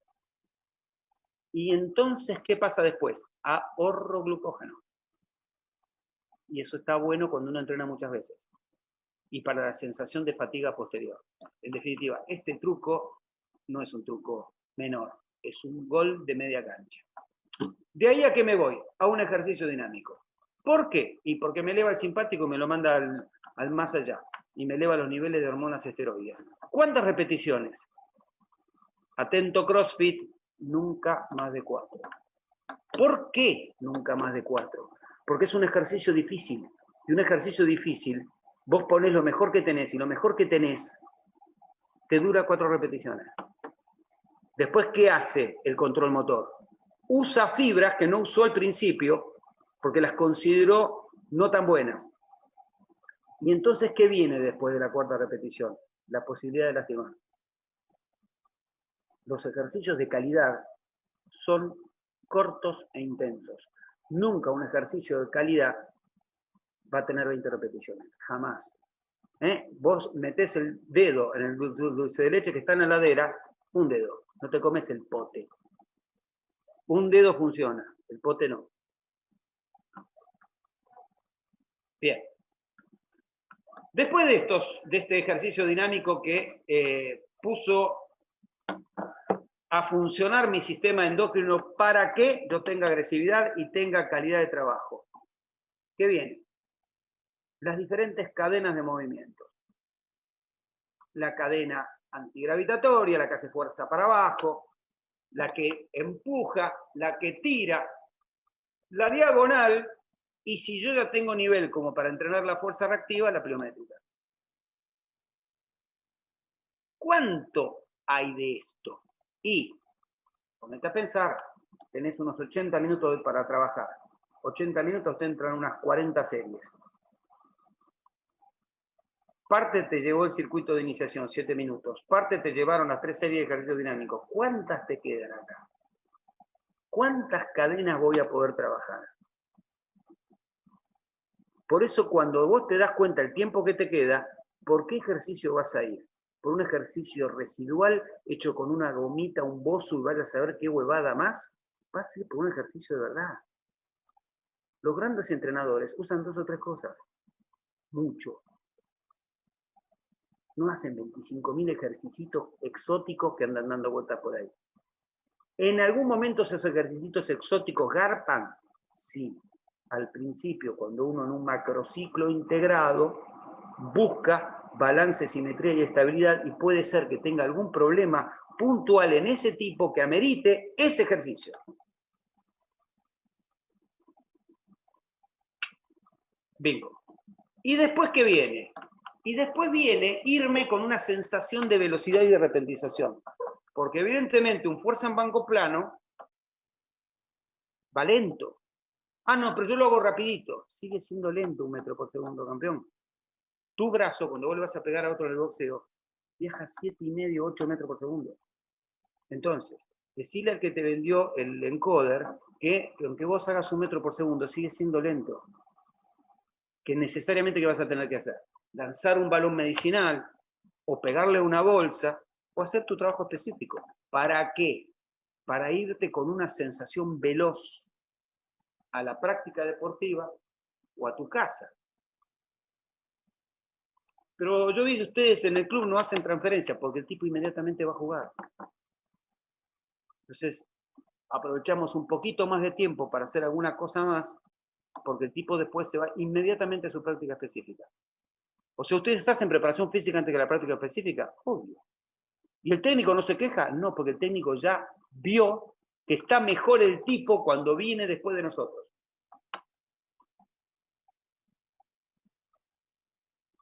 Y entonces, ¿qué pasa después? Ahorro glucógeno. Y eso está bueno cuando uno entrena muchas veces. Y para la sensación de fatiga posterior. En definitiva, este truco no es un truco menor, es un gol de media cancha. De ahí a que me voy, a un ejercicio dinámico. ¿Por qué? Y porque me eleva el simpático y me lo manda al más allá, y me eleva los niveles de hormonas esteroides. ¿Cuántas repeticiones? Atento CrossFit, nunca más de 4. ¿Por qué nunca más de 4? Porque es un ejercicio difícil, y un ejercicio difícil vos ponés lo mejor que tenés, y lo mejor que tenés te dura 4 repeticiones. Después, ¿qué hace el control motor? Usa fibras que no usó al principio, porque las consideró no tan buenas. Y entonces, ¿qué viene después de la 4ª repetición? La posibilidad de lastimar. Los ejercicios de calidad son cortos e intensos. Nunca un ejercicio de calidad va a tener 20 repeticiones, jamás. Vos metés el dedo en el dulce de leche que está en la heladera, un dedo, no te comes el pote. Un dedo funciona, el pote no. Bien. Después de este ejercicio dinámico que puso a funcionar mi sistema endocrino para que yo tenga agresividad y tenga calidad de trabajo. ¿Qué viene? Las diferentes cadenas de movimientos. La cadena antigravitatoria, la que hace fuerza para abajo, la que empuja, la que tira, la diagonal, y si yo ya tengo nivel como para entrenar la fuerza reactiva, la pliométrica. ¿Cuánto hay de esto? Y, ponete a pensar, tenés unos 80 minutos para trabajar. 80 minutos te entran unas 40 series. Parte te llevó el circuito de iniciación, 7 minutos. Parte te llevaron las 3 series de ejercicios dinámicos. ¿Cuántas te quedan acá? ¿Cuántas cadenas voy a poder trabajar? Por eso cuando vos te das cuenta el tiempo que te queda, ¿por qué ejercicio vas a ir? ¿Por un ejercicio residual hecho con una gomita, un bozo y vayas a saber qué huevada más? Vas a ir por un ejercicio de verdad. Los grandes entrenadores usan 2 o 3 cosas. Mucho. No hacen 25.000 ejercicios exóticos que andan dando vueltas por ahí. ¿En algún momento esos ejercicios exóticos garpan? Sí. Al principio, cuando uno en un macrociclo integrado busca balance, simetría y estabilidad, y puede ser que tenga algún problema puntual en ese tipo que amerite ese ejercicio. Bingo. ¿Y después qué viene? Y después viene irme con una sensación de velocidad y de repentización. Porque evidentemente un fuerza en banco plano va lento. Ah, no, pero yo lo hago rapidito. Sigue siendo lento 1 metro por segundo, campeón. Tu brazo, cuando vos le vas a pegar a otro en el boxeo, viaja 7,5, 8 metros por segundo. Entonces, decirle al que te vendió el encoder que aunque vos hagas 1 metro por segundo, sigue siendo lento. que necesariamente que vas a tener que hacer. Lanzar un balón medicinal, o pegarle una bolsa, o hacer tu trabajo específico. ¿Para qué? Para irte con una sensación veloz a la práctica deportiva o a tu casa. Pero yo vi que ustedes en el club no hacen transferencia porque el tipo inmediatamente va a jugar. Entonces, aprovechamos un poquito más de tiempo para hacer alguna cosa más, porque el tipo después se va inmediatamente a su práctica específica. O sea, ¿ustedes hacen preparación física antes que la práctica específica? Obvio. ¿Y el técnico no se queja? No, porque el técnico ya vio que está mejor el tipo cuando viene después de nosotros.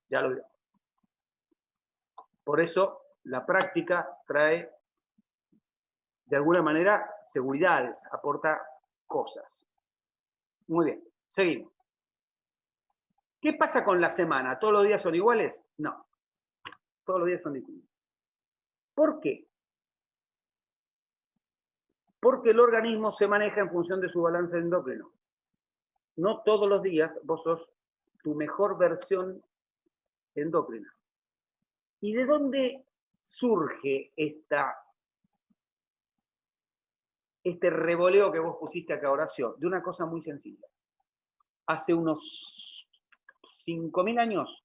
Ya lo vio. Por eso la práctica trae, de alguna manera, seguridades, aporta cosas. Muy bien, seguimos. ¿Qué pasa con la semana? ¿Todos los días son iguales? No, todos los días son distintos. ¿Por qué? Porque el organismo se maneja en función de su balance endocrino. No todos los días vos sos tu mejor versión endocrina. ¿Y de dónde surge este revoleo que vos pusiste acá, Horacio? De una cosa muy sencilla. Hace unos 5.000 años,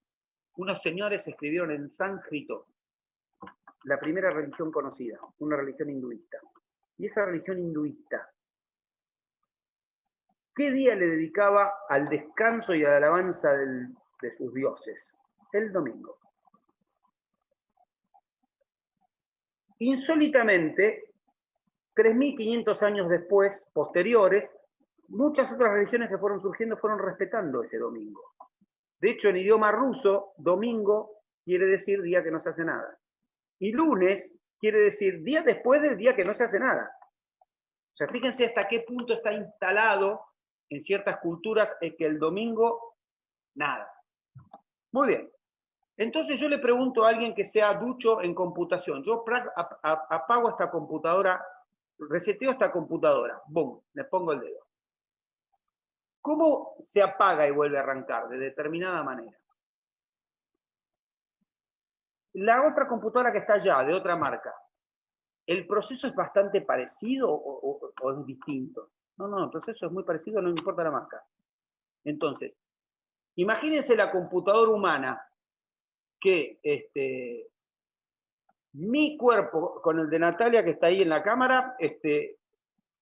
unos señores escribieron en sánscrito la primera religión conocida, una religión hinduista. Y esa religión hinduista, ¿qué día le dedicaba al descanso y a la alabanza de sus dioses? El domingo. Insólitamente, 3.500 años después, posteriores, muchas otras religiones que fueron surgiendo fueron respetando ese domingo. De hecho, en idioma ruso, domingo quiere decir día que no se hace nada. Y lunes quiere decir día después del día que no se hace nada. O sea, fíjense hasta qué punto está instalado en ciertas culturas que el domingo, nada. Muy bien. Entonces yo le pregunto a alguien que sea ducho en computación. Yo apago esta computadora, reseteo esta computadora. ¡Bum! Le pongo el dedo. ¿Cómo se apaga y vuelve a arrancar? De determinada manera. La otra computadora que está allá, de otra marca, ¿el proceso es bastante parecido o es distinto? No, el proceso es muy parecido, no importa la marca. Entonces, imagínense la computadora humana que mi cuerpo con el de Natalia, que está ahí en la cámara,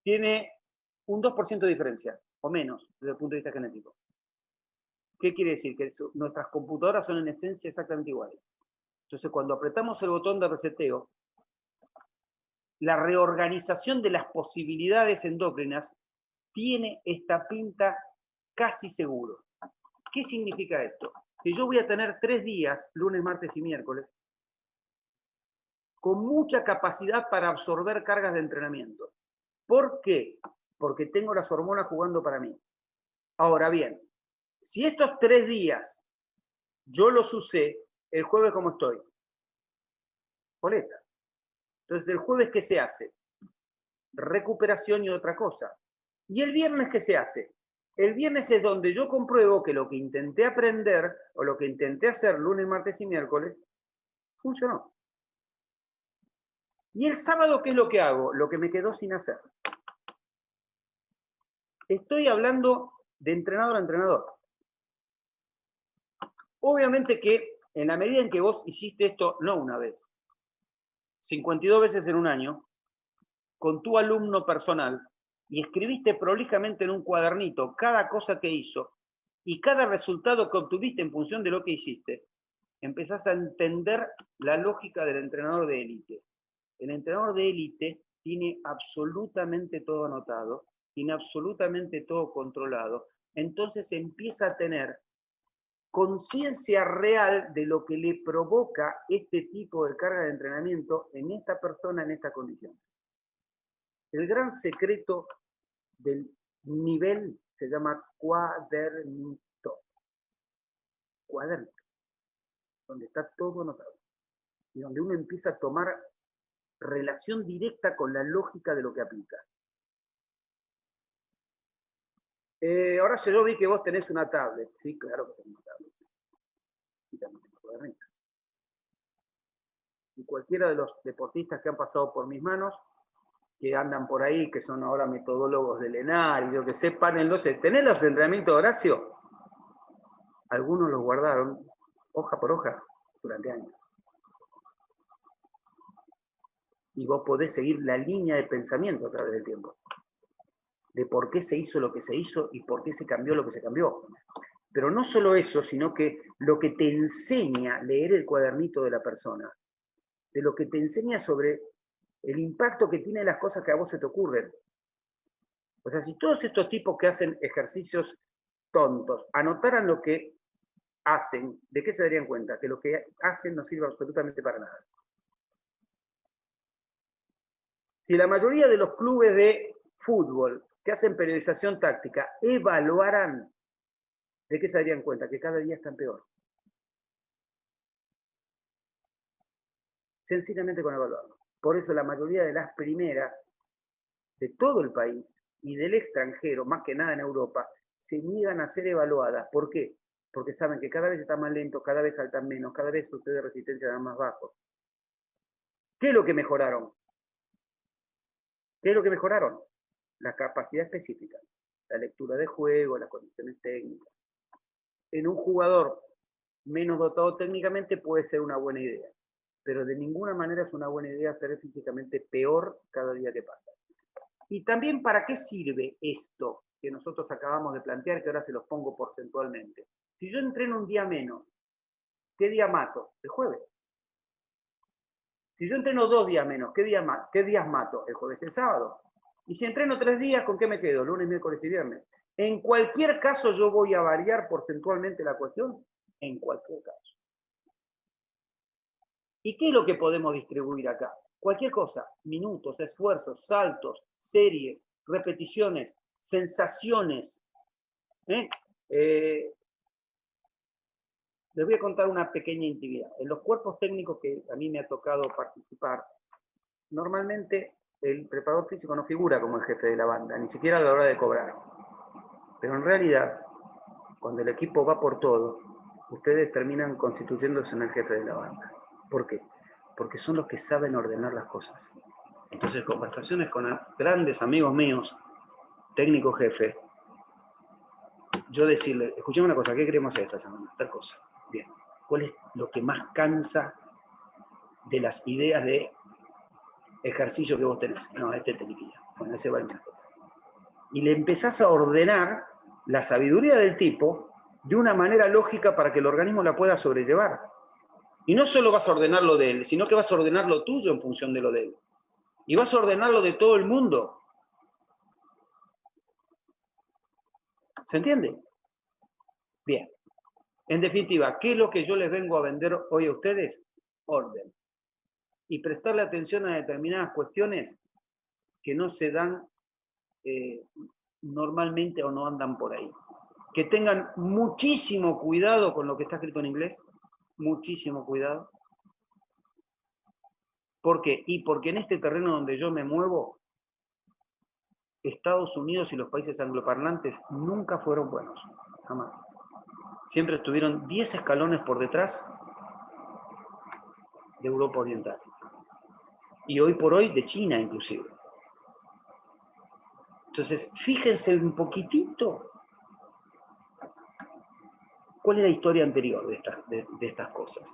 tiene un 2% de diferencia, o menos, desde el punto de vista genético. ¿Qué quiere decir? Que nuestras computadoras son en esencia exactamente iguales. Entonces, cuando apretamos el botón de reseteo, la reorganización de las posibilidades endócrinas tiene esta pinta casi seguro. ¿Qué significa esto? Que yo voy a tener 3 días, lunes, martes y miércoles, con mucha capacidad para absorber cargas de entrenamiento. ¿Por qué? Porque tengo las hormonas jugando para mí. Ahora bien, si estos 3 días yo los usé, el jueves, ¿cómo estoy? Boleta. Entonces, ¿el jueves qué se hace? Recuperación y otra cosa. ¿Y el viernes qué se hace? El viernes es donde yo compruebo que lo que intenté aprender o lo que intenté hacer lunes, martes y miércoles funcionó. ¿Y el sábado qué es lo que hago? Lo que me quedó sin hacer. Estoy hablando de entrenador a entrenador. Obviamente que en la medida en que vos hiciste esto, no una vez, 52 veces en un año, con tu alumno personal, y escribiste prolijamente en un cuadernito cada cosa que hizo y cada resultado que obtuviste en función de lo que hiciste, empezás a entender la lógica del entrenador de élite. El entrenador de élite tiene absolutamente todo anotado, tiene absolutamente todo controlado, entonces empieza a tener conciencia real de lo que le provoca este tipo de carga de entrenamiento en esta persona, en esta condición. El gran secreto del nivel se llama cuadernito. Cuadernito. Donde está todo anotado. Y donde uno empieza a tomar relación directa con la lógica de lo que aplica. Ahora yo vi que vos tenés una tablet. Sí, claro que tengo una tablet. Y también tengo cuadernitos. Y cualquiera de los deportistas que han pasado por mis manos, que andan por ahí, que son ahora metodólogos del ENAR, y yo que sé, ¿tenés los entrenamientos de Horacio? Algunos los guardaron, hoja por hoja, durante años. Y vos podés seguir la línea de pensamiento a través del tiempo. De por qué se hizo lo que se hizo y por qué se cambió lo que se cambió. Pero no solo eso, sino que lo que te enseña leer el cuadernito de la persona, de lo que te enseña sobre el impacto que tienen las cosas que a vos se te ocurren. O sea, si todos estos tipos que hacen ejercicios tontos anotaran lo que hacen, ¿de qué se darían cuenta? Que lo que hacen no sirve absolutamente para nada. Si la mayoría de los clubes de fútbol que hacen periodización táctica evaluaran, ¿de qué se darían cuenta? Que cada día están peor. Sencillamente con evaluarlo. Por eso la mayoría de las primeras de todo el país y del extranjero, más que nada en Europa, se niegan a ser evaluadas. ¿Por qué? Porque saben que cada vez está más lento, cada vez saltan menos, cada vez sus test de resistencia dan más bajos. ¿Qué es lo que mejoraron? ¿Qué es lo que mejoraron? La capacidad específica, la lectura de juego, las condiciones técnicas. En un jugador menos dotado técnicamente puede ser una buena idea, pero de ninguna manera es una buena idea ser físicamente peor cada día que pasa. Y también, ¿para qué sirve esto que nosotros acabamos de plantear, que ahora se los pongo porcentualmente? Si yo entreno un día menos, ¿qué día mato? El jueves. Si yo entreno 2 días menos, ¿qué días mato? El jueves y el sábado. Y si entreno 3 días, ¿con qué me quedo? Lunes, miércoles y viernes. En cualquier caso, yo voy a variar porcentualmente la cuestión. En cualquier caso. ¿Y qué es lo que podemos distribuir acá? Cualquier cosa. Minutos, esfuerzos, saltos, series, repeticiones, sensaciones. Les voy a contar una pequeña intimidad. En los cuerpos técnicos que a mí me ha tocado participar, normalmente el preparador físico no figura como el jefe de la banda, ni siquiera a la hora de cobrar. Pero en realidad, cuando el equipo va por todo, ustedes terminan constituyéndose en el jefe de la banda. ¿Por qué? Porque son los que saben ordenar las cosas. Entonces, conversaciones con grandes amigos míos, técnico jefe, yo decirle, escuchame una cosa, ¿qué queremos hacer esta semana? Tal cosa. Bien. ¿Cuál es lo que más cansa de las ideas de ejercicio que vos tenés? No, este teniquilla. Bueno, ese va en cosa. Y le empezás a ordenar la sabiduría del tipo de una manera lógica para que el organismo la pueda sobrellevar. Y no solo vas a ordenar lo de él, sino que vas a ordenar lo tuyo en función de lo de él. Y vas a ordenar lo de todo el mundo. ¿Se entiende? Bien. En definitiva, ¿qué es lo que yo les vengo a vender hoy a ustedes? Orden. Y prestarle atención a determinadas cuestiones que no se dan normalmente o no andan por ahí. Que tengan muchísimo cuidado con lo que está escrito en inglés. Muchísimo cuidado. ¿Por qué? Y porque en este terreno donde yo me muevo, Estados Unidos y los países angloparlantes nunca fueron buenos. Jamás. Siempre estuvieron 10 escalones por detrás de Europa Oriental. Y hoy por hoy de China inclusive. Entonces, fíjense un poquitito cuál es la historia anterior de estas cosas.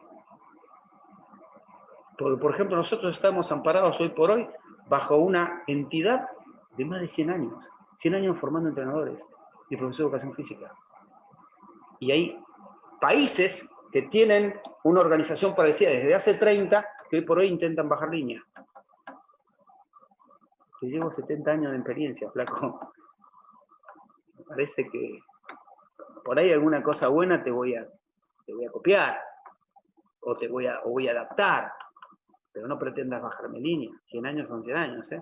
Porque, por ejemplo, nosotros estamos amparados hoy por hoy bajo una entidad de más de 100 años. 100 años formando entrenadores y profesores de educación física. Y hay países que tienen una organización parecida desde hace 30, que hoy por hoy intentan bajar línea. Yo llevo 70 años de experiencia, flaco. Me parece que por ahí alguna cosa buena te voy a copiar, o voy a adaptar, pero no pretendas bajarme línea. 100 años son 100 años, ¿eh?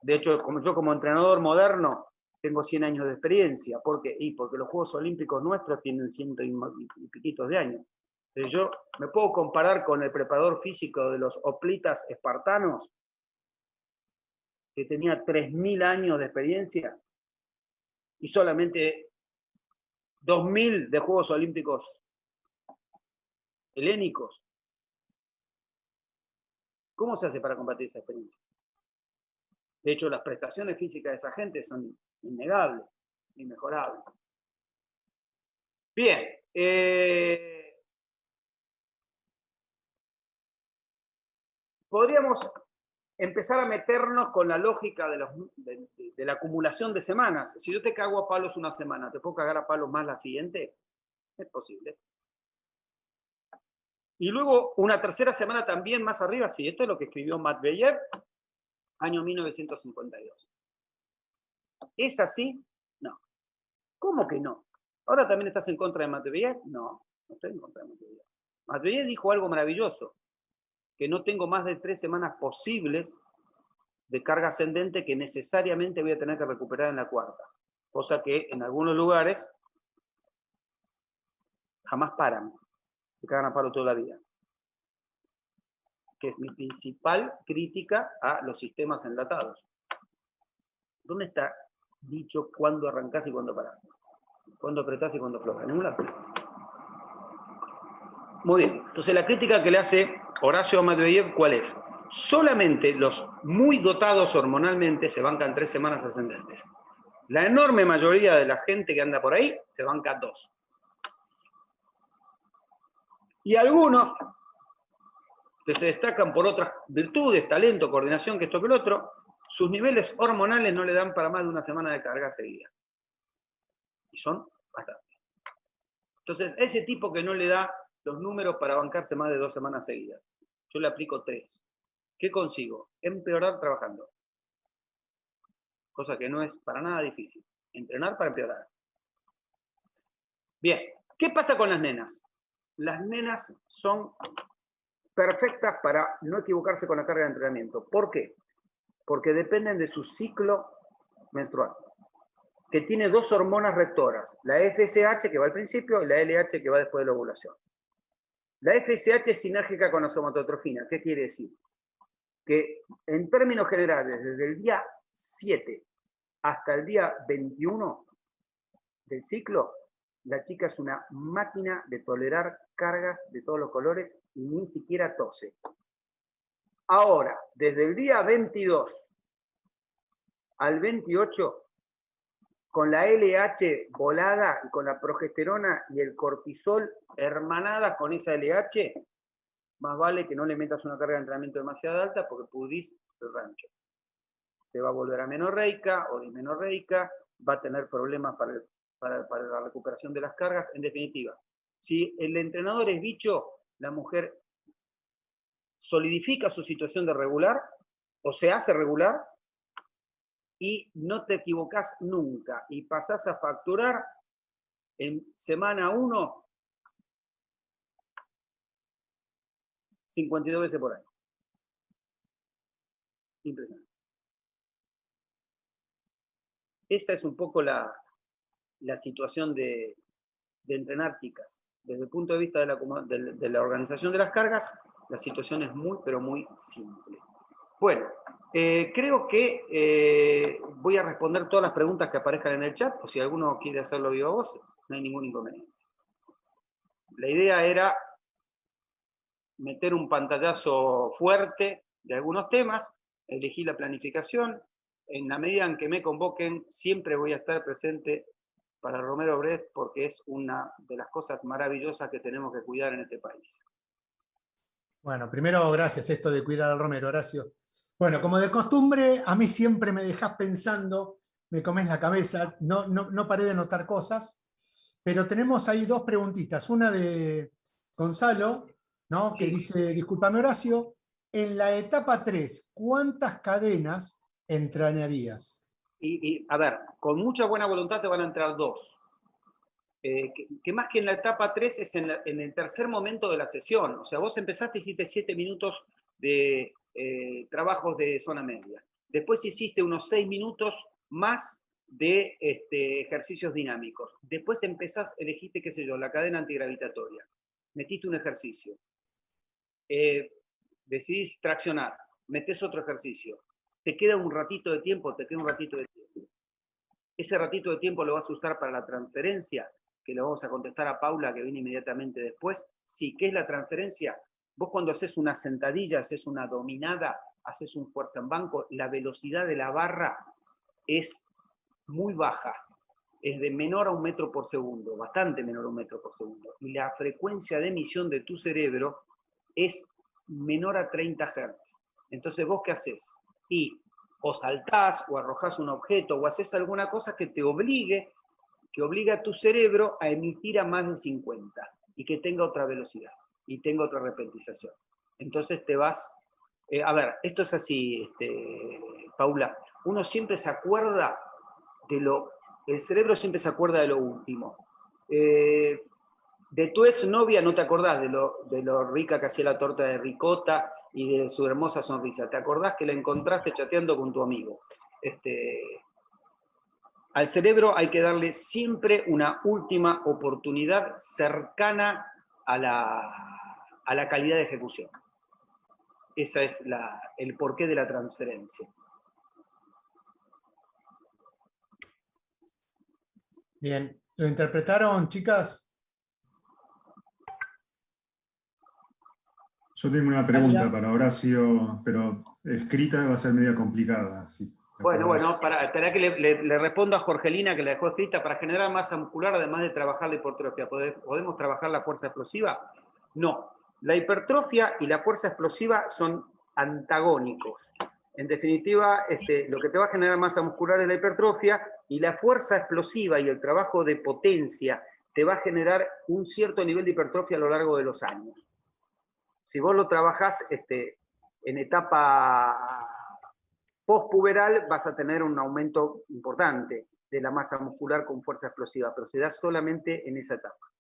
De hecho, yo como entrenador moderno tengo 100 años de experiencia. ¿Por qué? Porque los Juegos Olímpicos nuestros tienen 100 y piquitos de años. Entonces yo me puedo comparar con el preparador físico de los hoplitas espartanos, que tenía 3000 años de experiencia, y solamente 2000 de Juegos Olímpicos helénicos. ¿Cómo se hace para combatir esa experiencia? De hecho, las prestaciones físicas de esa gente son innegables, inmejorables. Bien. Podríamos empezar a meternos con la lógica de la acumulación de semanas. Si yo te cago a palos una semana, ¿te puedo cagar a palos más la siguiente? Es posible. Y luego una tercera semana también más arriba, sí, esto es lo que escribió Matveyev, año 1952. ¿Es así? No. ¿Cómo que no? ¿Ahora también estás en contra de Matveyev? No, no estoy en contra de Matveyev. Matveyev dijo algo maravilloso, que no tengo más de 3 semanas posibles de carga ascendente que necesariamente voy a tener que recuperar en la cuarta. Cosa que en algunos lugares jamás paran, se cagan a palo toda la vida. Que es mi principal crítica a los sistemas enlatados. ¿Dónde está dicho cuándo arrancás y cuándo parás? ¿Cuándo apretás y cuándo aflojas? En ningún lado. Muy bien. Entonces la crítica que le hace Horacio a Matveyev, ¿cuál es? Solamente los muy dotados hormonalmente se bancan 3 semanas ascendentes. La enorme mayoría de la gente que anda por ahí se banca 2. Y algunos que se destacan por otras virtudes, talento, coordinación, que esto que el otro, sus niveles hormonales no le dan para más de una semana de carga seguida. Y son bastantes. Entonces, a ese tipo que no le da los números para bancarse más de 2 semanas seguidas, yo le aplico 3. ¿Qué consigo? Empeorar trabajando. Cosa que no es para nada difícil. Entrenar para empeorar. Bien, ¿qué pasa con las nenas? Las nenas son perfectas para no equivocarse con la carga de entrenamiento. ¿Por qué? Porque dependen de su ciclo menstrual, que tiene 2 hormonas rectoras, la FSH que va al principio y la LH que va después de la ovulación. La FSH es sinérgica con la somatotrofina. ¿Qué quiere decir? Que en términos generales, desde el día 7 hasta el día 21 del ciclo, la chica es una máquina de tolerar cargas de todos los colores y ni siquiera tose. Ahora, desde el día 22 al 28, con la LH volada y con la progesterona y el cortisol hermanadas con esa LH, más vale que no le metas una carga de entrenamiento demasiado alta porque pudrís el rancho. Se va a volver amenorreica o dismenorreica, va a tener problemas para la recuperación de las cargas. En definitiva, si el entrenador es bicho, la mujer solidifica su situación de regular o se hace regular y no te equivocás nunca y pasás a facturar en semana 1 52 veces por año. Impresionante. Esa es un poco la situación de entrenar chicas. Desde el punto de vista de la organización de las cargas, la situación es muy, pero muy simple. Bueno, creo que voy a responder todas las preguntas que aparezcan en el chat, o si alguno quiere hacerlo viva voz, no hay ningún inconveniente. La idea era meter un pantallazo fuerte de algunos temas, elegí la planificación, en la medida en que me convoquen, siempre voy a estar presente para Romero Brest, porque es una de las cosas maravillosas que tenemos que cuidar en este país. Bueno, primero, gracias esto de cuidar al Romero, Horacio. Bueno, como de costumbre, a mí siempre me dejás pensando, me comés la cabeza, no paré de anotar cosas, pero tenemos ahí 2 preguntitas. Una de Gonzalo, ¿no? Sí. Que dice, discúlpame Horacio, en la etapa 3, ¿cuántas cadenas entrenarías? Y a ver, con mucha buena voluntad te van a entrar 2. Que más que en la etapa 3 es en el tercer momento de la sesión. O sea, vos empezaste y hiciste 7 minutos de trabajos de zona media. Después hiciste unos 6 minutos más de ejercicios dinámicos. Después elegiste, qué sé yo, la cadena antigravitatoria. Metiste un ejercicio. Decidís traccionar. Metés otro ejercicio. Te queda un ratito de tiempo, Ese ratito de tiempo lo vas a usar para la transferencia, que lo vamos a contestar a Paula, que viene inmediatamente después. Sí, ¿qué es la transferencia? Vos cuando haces una sentadilla, haces una dominada, haces un fuerza en banco, la velocidad de la barra es muy baja. Es de menor a 1 metro por segundo, bastante menor a 1 metro por segundo. Y la frecuencia de emisión de tu cerebro es menor a 30 Hz. Entonces, ¿vos qué haces? Y o saltás, o arrojás un objeto, o haces alguna cosa que te obligue, que obliga a tu cerebro a emitir a más de 50 y que tenga otra velocidad y tenga otra repentización. Entonces te vas... a ver, esto es así, Paula. Uno siempre se acuerda de lo... El cerebro siempre se acuerda de lo último. De tu exnovia no te acordás de lo rica que hacía la torta de ricota y de su hermosa sonrisa. Te acordás que la encontraste chateando con tu amigo. Al cerebro hay que darle siempre una última oportunidad cercana a la calidad de ejecución. Ese es el porqué de la transferencia. Bien, ¿lo interpretaron, chicas? Yo tengo una pregunta para Horacio, pero escrita va a ser medio complicada. Bueno, espera que le respondo a Jorgelina, que la dejó escrita. Para generar masa muscular, además de trabajar la hipertrofia, ¿podemos trabajar la fuerza explosiva? No. La hipertrofia y la fuerza explosiva son antagónicos. En definitiva, lo que te va a generar masa muscular es la hipertrofia, y la fuerza explosiva y el trabajo de potencia te va a generar un cierto nivel de hipertrofia a lo largo de los años. Si vos lo trabajás en etapa postpuberal, vas a tener un aumento importante de la masa muscular con fuerza explosiva, pero se da solamente en esa etapa.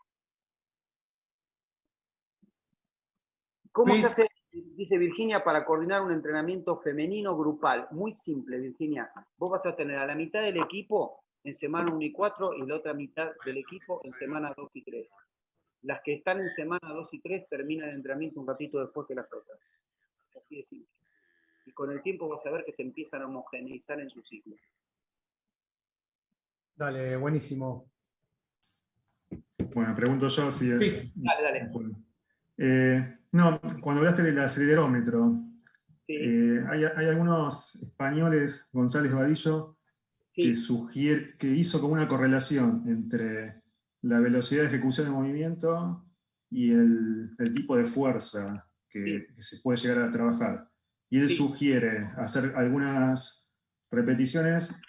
¿Cómo se hace, dice Virginia, para coordinar un entrenamiento femenino grupal? Muy simple, Virginia. Vos vas a tener a la mitad del equipo en semana 1 y 4 y la otra mitad del equipo en semana 2 y 3. Las que están en semana 2 y 3 terminan el entrenamiento un ratito después que las otras. Así de simple. Y con el tiempo vas a ver que se empiezan a homogeneizar en su ciclo. Dale, buenísimo. Bueno, pregunto yo si... Sí, dale. No, cuando hablaste del acelerómetro, Sí. hay algunos españoles, González Vadillo, Sí. que hizo como una correlación entre la velocidad de ejecución de movimiento y el tipo de fuerza que se puede llegar a trabajar. Y él sugiere hacer algunas repeticiones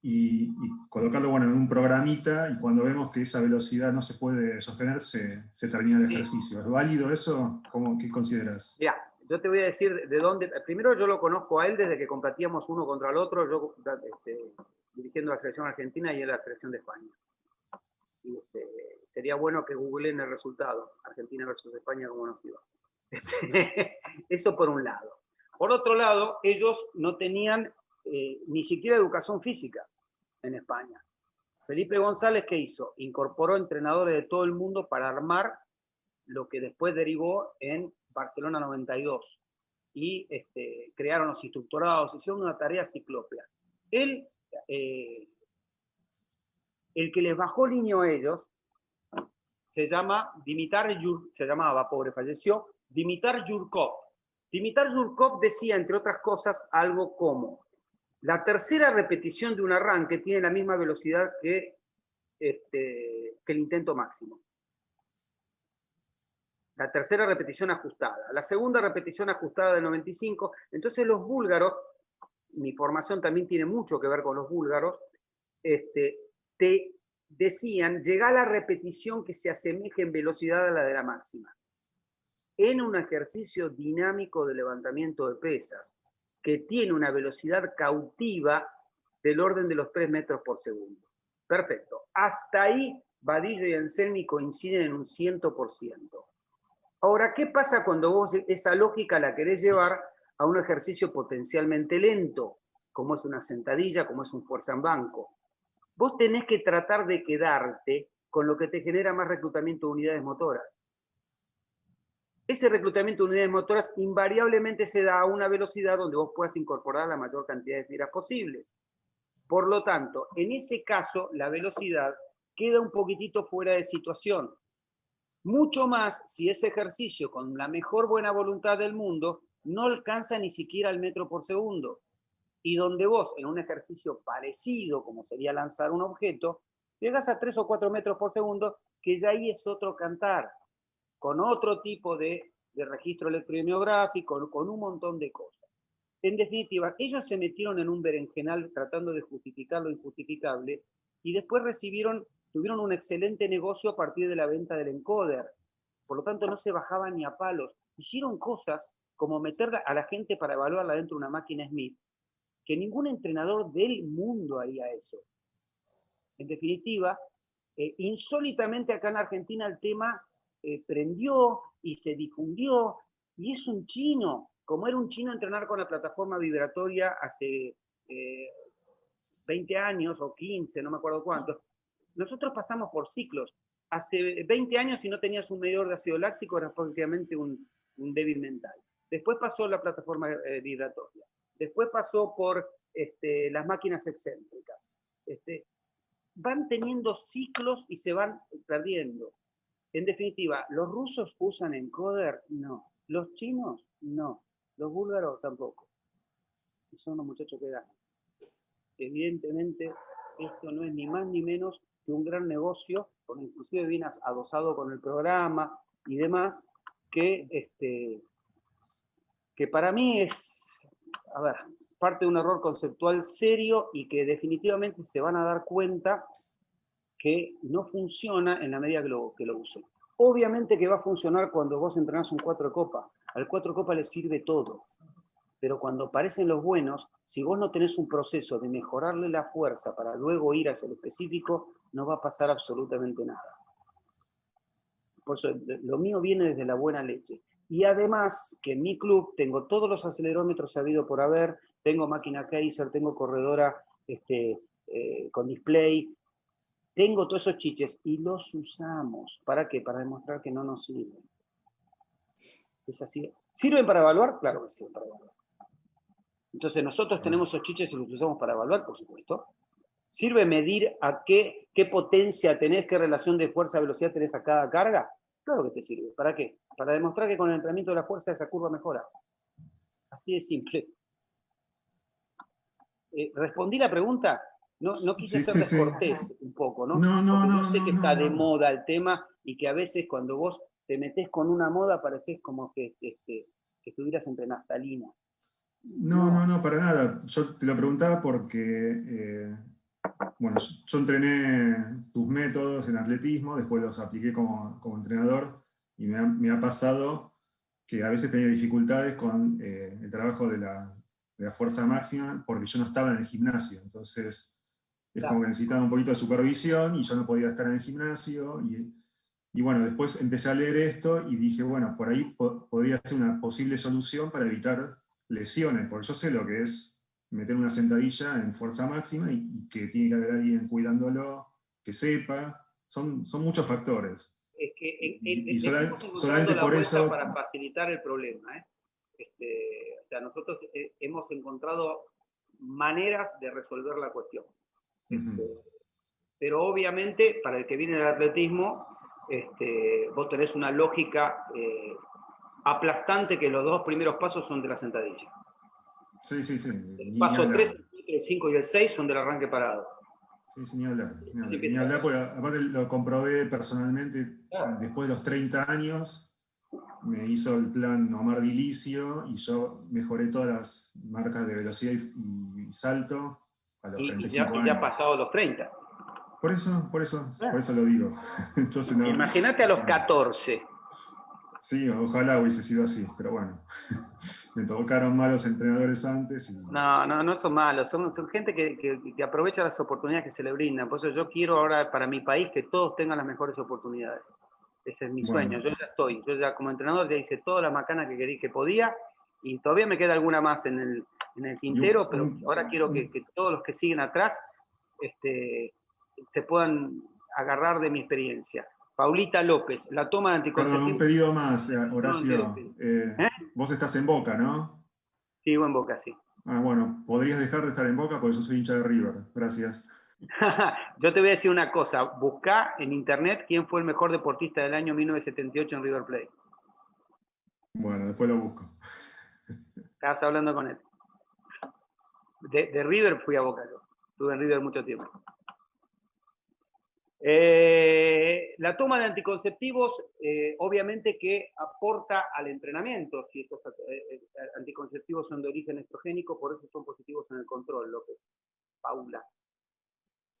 y colocarlo en un programita, y cuando vemos que esa velocidad no se puede sostener, se termina el ejercicio. ¿Es válido eso? ¿Qué consideras? Mira, yo te voy a decir de dónde... Primero, yo lo conozco a él desde que competíamos uno contra el otro, yo dirigiendo la selección argentina y él la selección de España. Y, sería bueno que googleen el resultado, Argentina versus España, cómo nos iba. Eso por un lado. Por otro lado, ellos no tenían ni siquiera educación física en España. Felipe González, ¿qué hizo? Incorporó entrenadores de todo el mundo para armar lo que después derivó en Barcelona 92. Y crearon los instructorados, hicieron una tarea ciclópea. Él, el que les bajó línea a ellos, se llamaba, pobre, falleció, Dimitar Yurkov. Dimitar Yurkov decía, entre otras cosas, algo como: la tercera repetición de un arranque tiene la misma velocidad que el intento máximo. La tercera repetición ajustada. La segunda repetición ajustada del 95. Entonces los búlgaros, mi formación también tiene mucho que ver con los búlgaros, te decían, llega a la repetición que se asemeje en velocidad a la de la máxima. En un ejercicio dinámico de levantamiento de pesas, que tiene una velocidad cautiva del orden de los 3 metros por segundo. Perfecto. Hasta ahí, Vadillo y Anselmi coinciden en un 100%. Ahora, ¿qué pasa cuando vos esa lógica la querés llevar a un ejercicio potencialmente lento, como es una sentadilla, como es un fuerza en banco? Vos tenés que tratar de quedarte con lo que te genera más reclutamiento de unidades motoras. Ese reclutamiento de unidades motoras invariablemente se da a una velocidad donde vos puedas incorporar la mayor cantidad de fibras posibles. Por lo tanto, en ese caso, la velocidad queda un poquitito fuera de situación. Mucho más si ese ejercicio, con la mejor buena voluntad del mundo, no alcanza ni siquiera el metro por segundo. Y donde vos, en un ejercicio parecido, como sería lanzar un objeto, llegas a 3 o 4 metros por segundo, que ya ahí es otro cantar, con otro tipo de registro electromiográfico, con un montón de cosas. En definitiva, ellos se metieron en un berenjenal tratando de justificar lo injustificable y después tuvieron un excelente negocio a partir de la venta del encoder. Por lo tanto, no se bajaban ni a palos. Hicieron cosas como meter a la gente para evaluarla dentro de una máquina Smith, que ningún entrenador del mundo haría eso. En definitiva, insólitamente acá en Argentina el tema prendió y se difundió, y es un chino, como era un chino entrenar con la plataforma vibratoria hace 20 años o 15, no me acuerdo cuántos. Nosotros pasamos por ciclos. Hace 20 años, si no tenías un medidor de ácido láctico, eras prácticamente un débil mental. Después pasó la plataforma vibratoria. Después pasó por las máquinas excéntricas. Van teniendo ciclos y se van perdiendo. En definitiva, ¿los rusos usan encoder? No. ¿Los chinos? No. ¿Los búlgaros? Tampoco. Son los muchachos que ganan. Evidentemente, esto no es ni más ni menos que un gran negocio, porque inclusive viene adosado con el programa y demás, que para mí es, a ver, parte de un error conceptual serio y que definitivamente se van a dar cuenta que no funciona en la medida que lo usen. Obviamente que va a funcionar cuando vos entrenás un 4 de copa. Al 4 de copa le sirve todo. Pero cuando aparecen los buenos, si vos no tenés un proceso de mejorarle la fuerza para luego ir hacia el específico, no va a pasar absolutamente nada. Por eso, lo mío viene desde la buena leche. Y además, que en mi club tengo todos los acelerómetros habido por haber, tengo máquina Kaiser, tengo corredora con display, tengo todos esos chiches y los usamos. ¿Para qué? Para demostrar que no nos sirven. Es así. ¿Sirven para evaluar? Claro que sirven para evaluar. Entonces nosotros tenemos esos chiches y los usamos para evaluar, por supuesto. ¿Sirve medir a qué potencia tenés, qué relación de fuerza-velocidad tenés a cada carga? Claro que te sirve. ¿Para qué? Para demostrar que con el entrenamiento de la fuerza esa curva mejora. Así de simple. ¿Respondí la pregunta? No quise ser descortés un poco, ¿no? Porque yo sé que está de moda el tema y que a veces cuando vos te metés con una moda parecés como que estuvieras entre naftalina. No, para nada. Yo te lo preguntaba porque, bueno, yo entrené tus métodos en atletismo, después los apliqué como entrenador y me ha pasado que a veces tenía dificultades con el trabajo de la fuerza máxima porque yo no estaba en el gimnasio. Entonces, es como que necesitaba un poquito de supervisión y yo no podía estar en el gimnasio. Y bueno, después empecé a leer esto y dije, bueno, por ahí podría ser una posible solución para evitar lesiones, porque yo sé lo que es meter una sentadilla en fuerza máxima y que tiene que haber alguien cuidándolo, que sepa, son muchos factores. Es que y solamente por eso... Para facilitar el problema. O sea, nosotros hemos encontrado maneras de resolver la cuestión. Pero obviamente, para el que viene del atletismo, vos tenés una lógica aplastante que los 2 primeros pasos son de la sentadilla. Sí. El paso 3, el 5 y el 6 son del arranque parado. Sí, ni hablar. Ni hablar, porque aparte lo comprobé personalmente, después de los 30 años, me hizo el plan Omar Dilicio y yo mejoré todas las marcas de velocidad y salto a los 35 años. Y ya pasado los 30. Por eso lo digo. Entonces, no, imagínate a los 14. Sí, ojalá hubiese sido así, pero bueno. Me tocaron malos entrenadores antes. Y... No son malos, son gente que aprovecha las oportunidades que se le brindan. Por eso yo quiero ahora para mi país que todos tengan las mejores oportunidades. Ese es mi sueño. Yo ya como entrenador ya hice todas las macanas que quería que podía y todavía me queda alguna más en el tintero, pero ahora quiero que todos los que siguen atrás se puedan agarrar de mi experiencia. Paulita López, la toma de anticonceptivos. Perdón, un pedido más, Horacio. Vos estás en Boca, ¿no? Sí, en Boca, sí. Bueno, podrías dejar de estar en Boca porque yo soy hincha de River. Gracias. Yo te voy a decir una cosa. Buscá en internet quién fue el mejor deportista del año 1978 en River Plate. Bueno, después lo busco. Estabas hablando con él. De River fui a Boca yo. Estuve en River mucho tiempo. La toma de anticonceptivos, obviamente que aporta al entrenamiento, si estos anticonceptivos son de origen estrogénico, por eso son positivos en el control, López. Paula.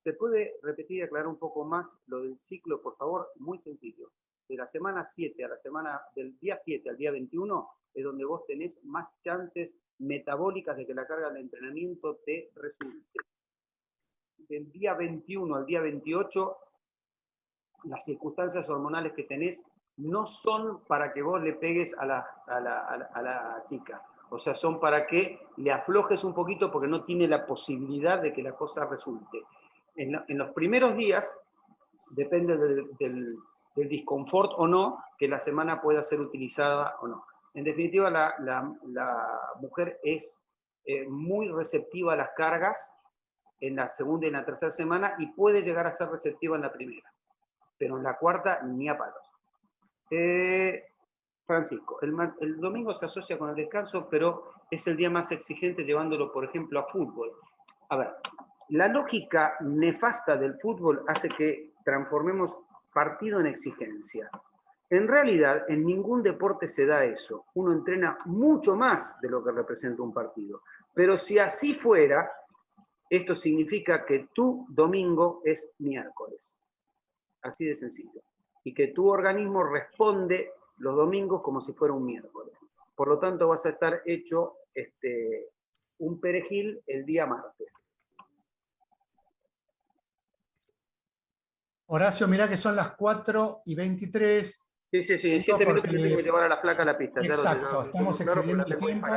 ¿Se puede repetir y aclarar un poco más lo del ciclo, por favor? Muy sencillo. De la semana 7 a la semana, del día 7 al día 21, es donde vos tenés más chances metabólicas de que la carga de entrenamiento te resulte. Del día 21 al día 28, las circunstancias hormonales que tenés no son para que vos le pegues a la chica. O sea, son para que le aflojes un poquito porque no tiene la posibilidad de que la cosa resulte. En los primeros días, depende del disconfort o no, que la semana pueda ser utilizada o no. En definitiva, la mujer es muy receptiva a las cargas en la segunda y en la tercera semana y puede llegar a ser receptiva en la primera. Pero en la cuarta, ni a palos. Francisco, el domingo se asocia con el descanso, pero es el día más exigente llevándolo, por ejemplo, a fútbol. A ver, la lógica nefasta del fútbol hace que transformemos partido en exigencia. En realidad, en ningún deporte se da eso. Uno entrena mucho más de lo que representa un partido. Pero si así fuera, esto significa que tu domingo es miércoles. Así de sencillo. Y que tu organismo responde los domingos como si fuera un miércoles. Por lo tanto, vas a estar hecho un perejil el día martes. Horacio, mirá que son las 4:23. Sí, en 7 minutos yo tengo que llevar a la placa a la pista. Exacto, estamos excediendo el tiempo.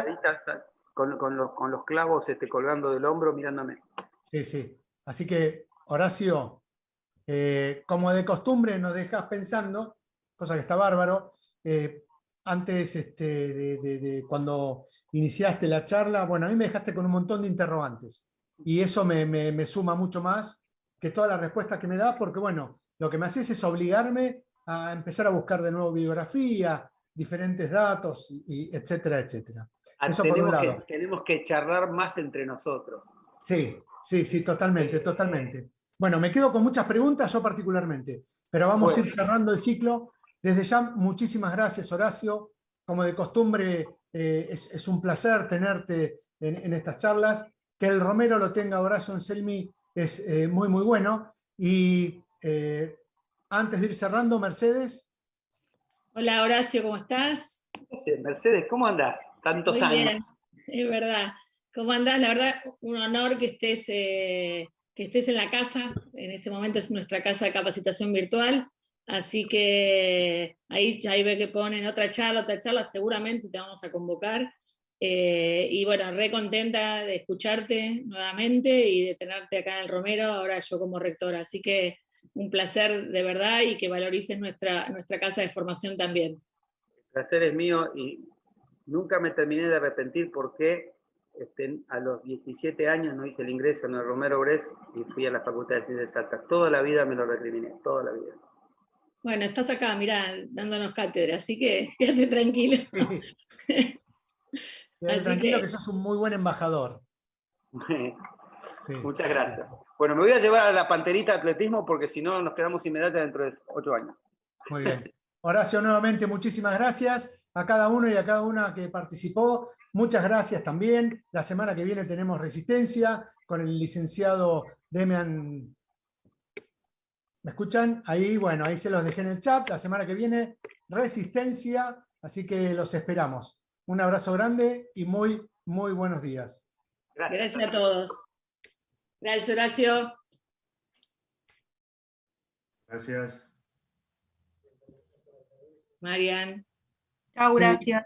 Con los clavos colgando del hombro, mirándome. Sí. Así que, Horacio, como de costumbre nos dejas pensando, cosa que está bárbaro. Antes cuando iniciaste la charla, bueno, a mí me dejaste con un montón de interrogantes. Y eso me suma mucho más que todas las respuestas que me das, porque bueno, lo que me haces es obligarme a empezar a buscar de nuevo bibliografía, diferentes datos, y etcétera, etcétera. Eso por un lado. Tenemos que charlar más entre nosotros. Sí, totalmente. Bueno, me quedo con muchas preguntas, yo particularmente, pero vamos a ir cerrando el ciclo. Desde ya, muchísimas gracias, Horacio. Como de costumbre, es un placer tenerte en estas charlas. Que el Romero lo tenga Horacio Anselmi es muy bueno. Y antes de ir cerrando, Mercedes. Hola, Horacio, ¿cómo estás? Mercedes, ¿cómo andás? Tantos años. Bien, es verdad. ¿Cómo andás? La verdad, un honor que estés en la casa. En este momento es nuestra casa de capacitación virtual. Así que ahí ve que ponen otra charla, seguramente te vamos a convocar. Y bueno, re contenta de escucharte nuevamente y de tenerte acá en el Romero, ahora yo como rectora. Así que un placer de verdad y que valorices nuestra casa de formación también. El placer es mío y nunca me terminé de arrepentir porque a los 17 años no hice el ingreso en el Romero Bress y fui a la Facultad de Ciencias Exactas. Toda la vida me lo recriminé, toda la vida. Bueno, estás acá, mirá, dándonos cátedra, así que quédate tranquilo. Sí. Quédate tranquilo que sos un muy buen embajador. Sí, muchas gracias. Bueno, me voy a llevar a la Panterita de atletismo porque si no nos quedamos sin medalla dentro de 8 años. Muy bien. Horacio, nuevamente muchísimas gracias a cada uno y a cada una que participó. Muchas gracias también. La semana que viene tenemos Resistencia con el licenciado Demian. ¿Me escuchan? Ahí, bueno, ahí se los dejé en el chat. La semana que viene Resistencia, así que los esperamos. Un abrazo grande y muy buenos días. Gracias a todos. Gracias, Horacio. Gracias. Marian. Chao, gracias.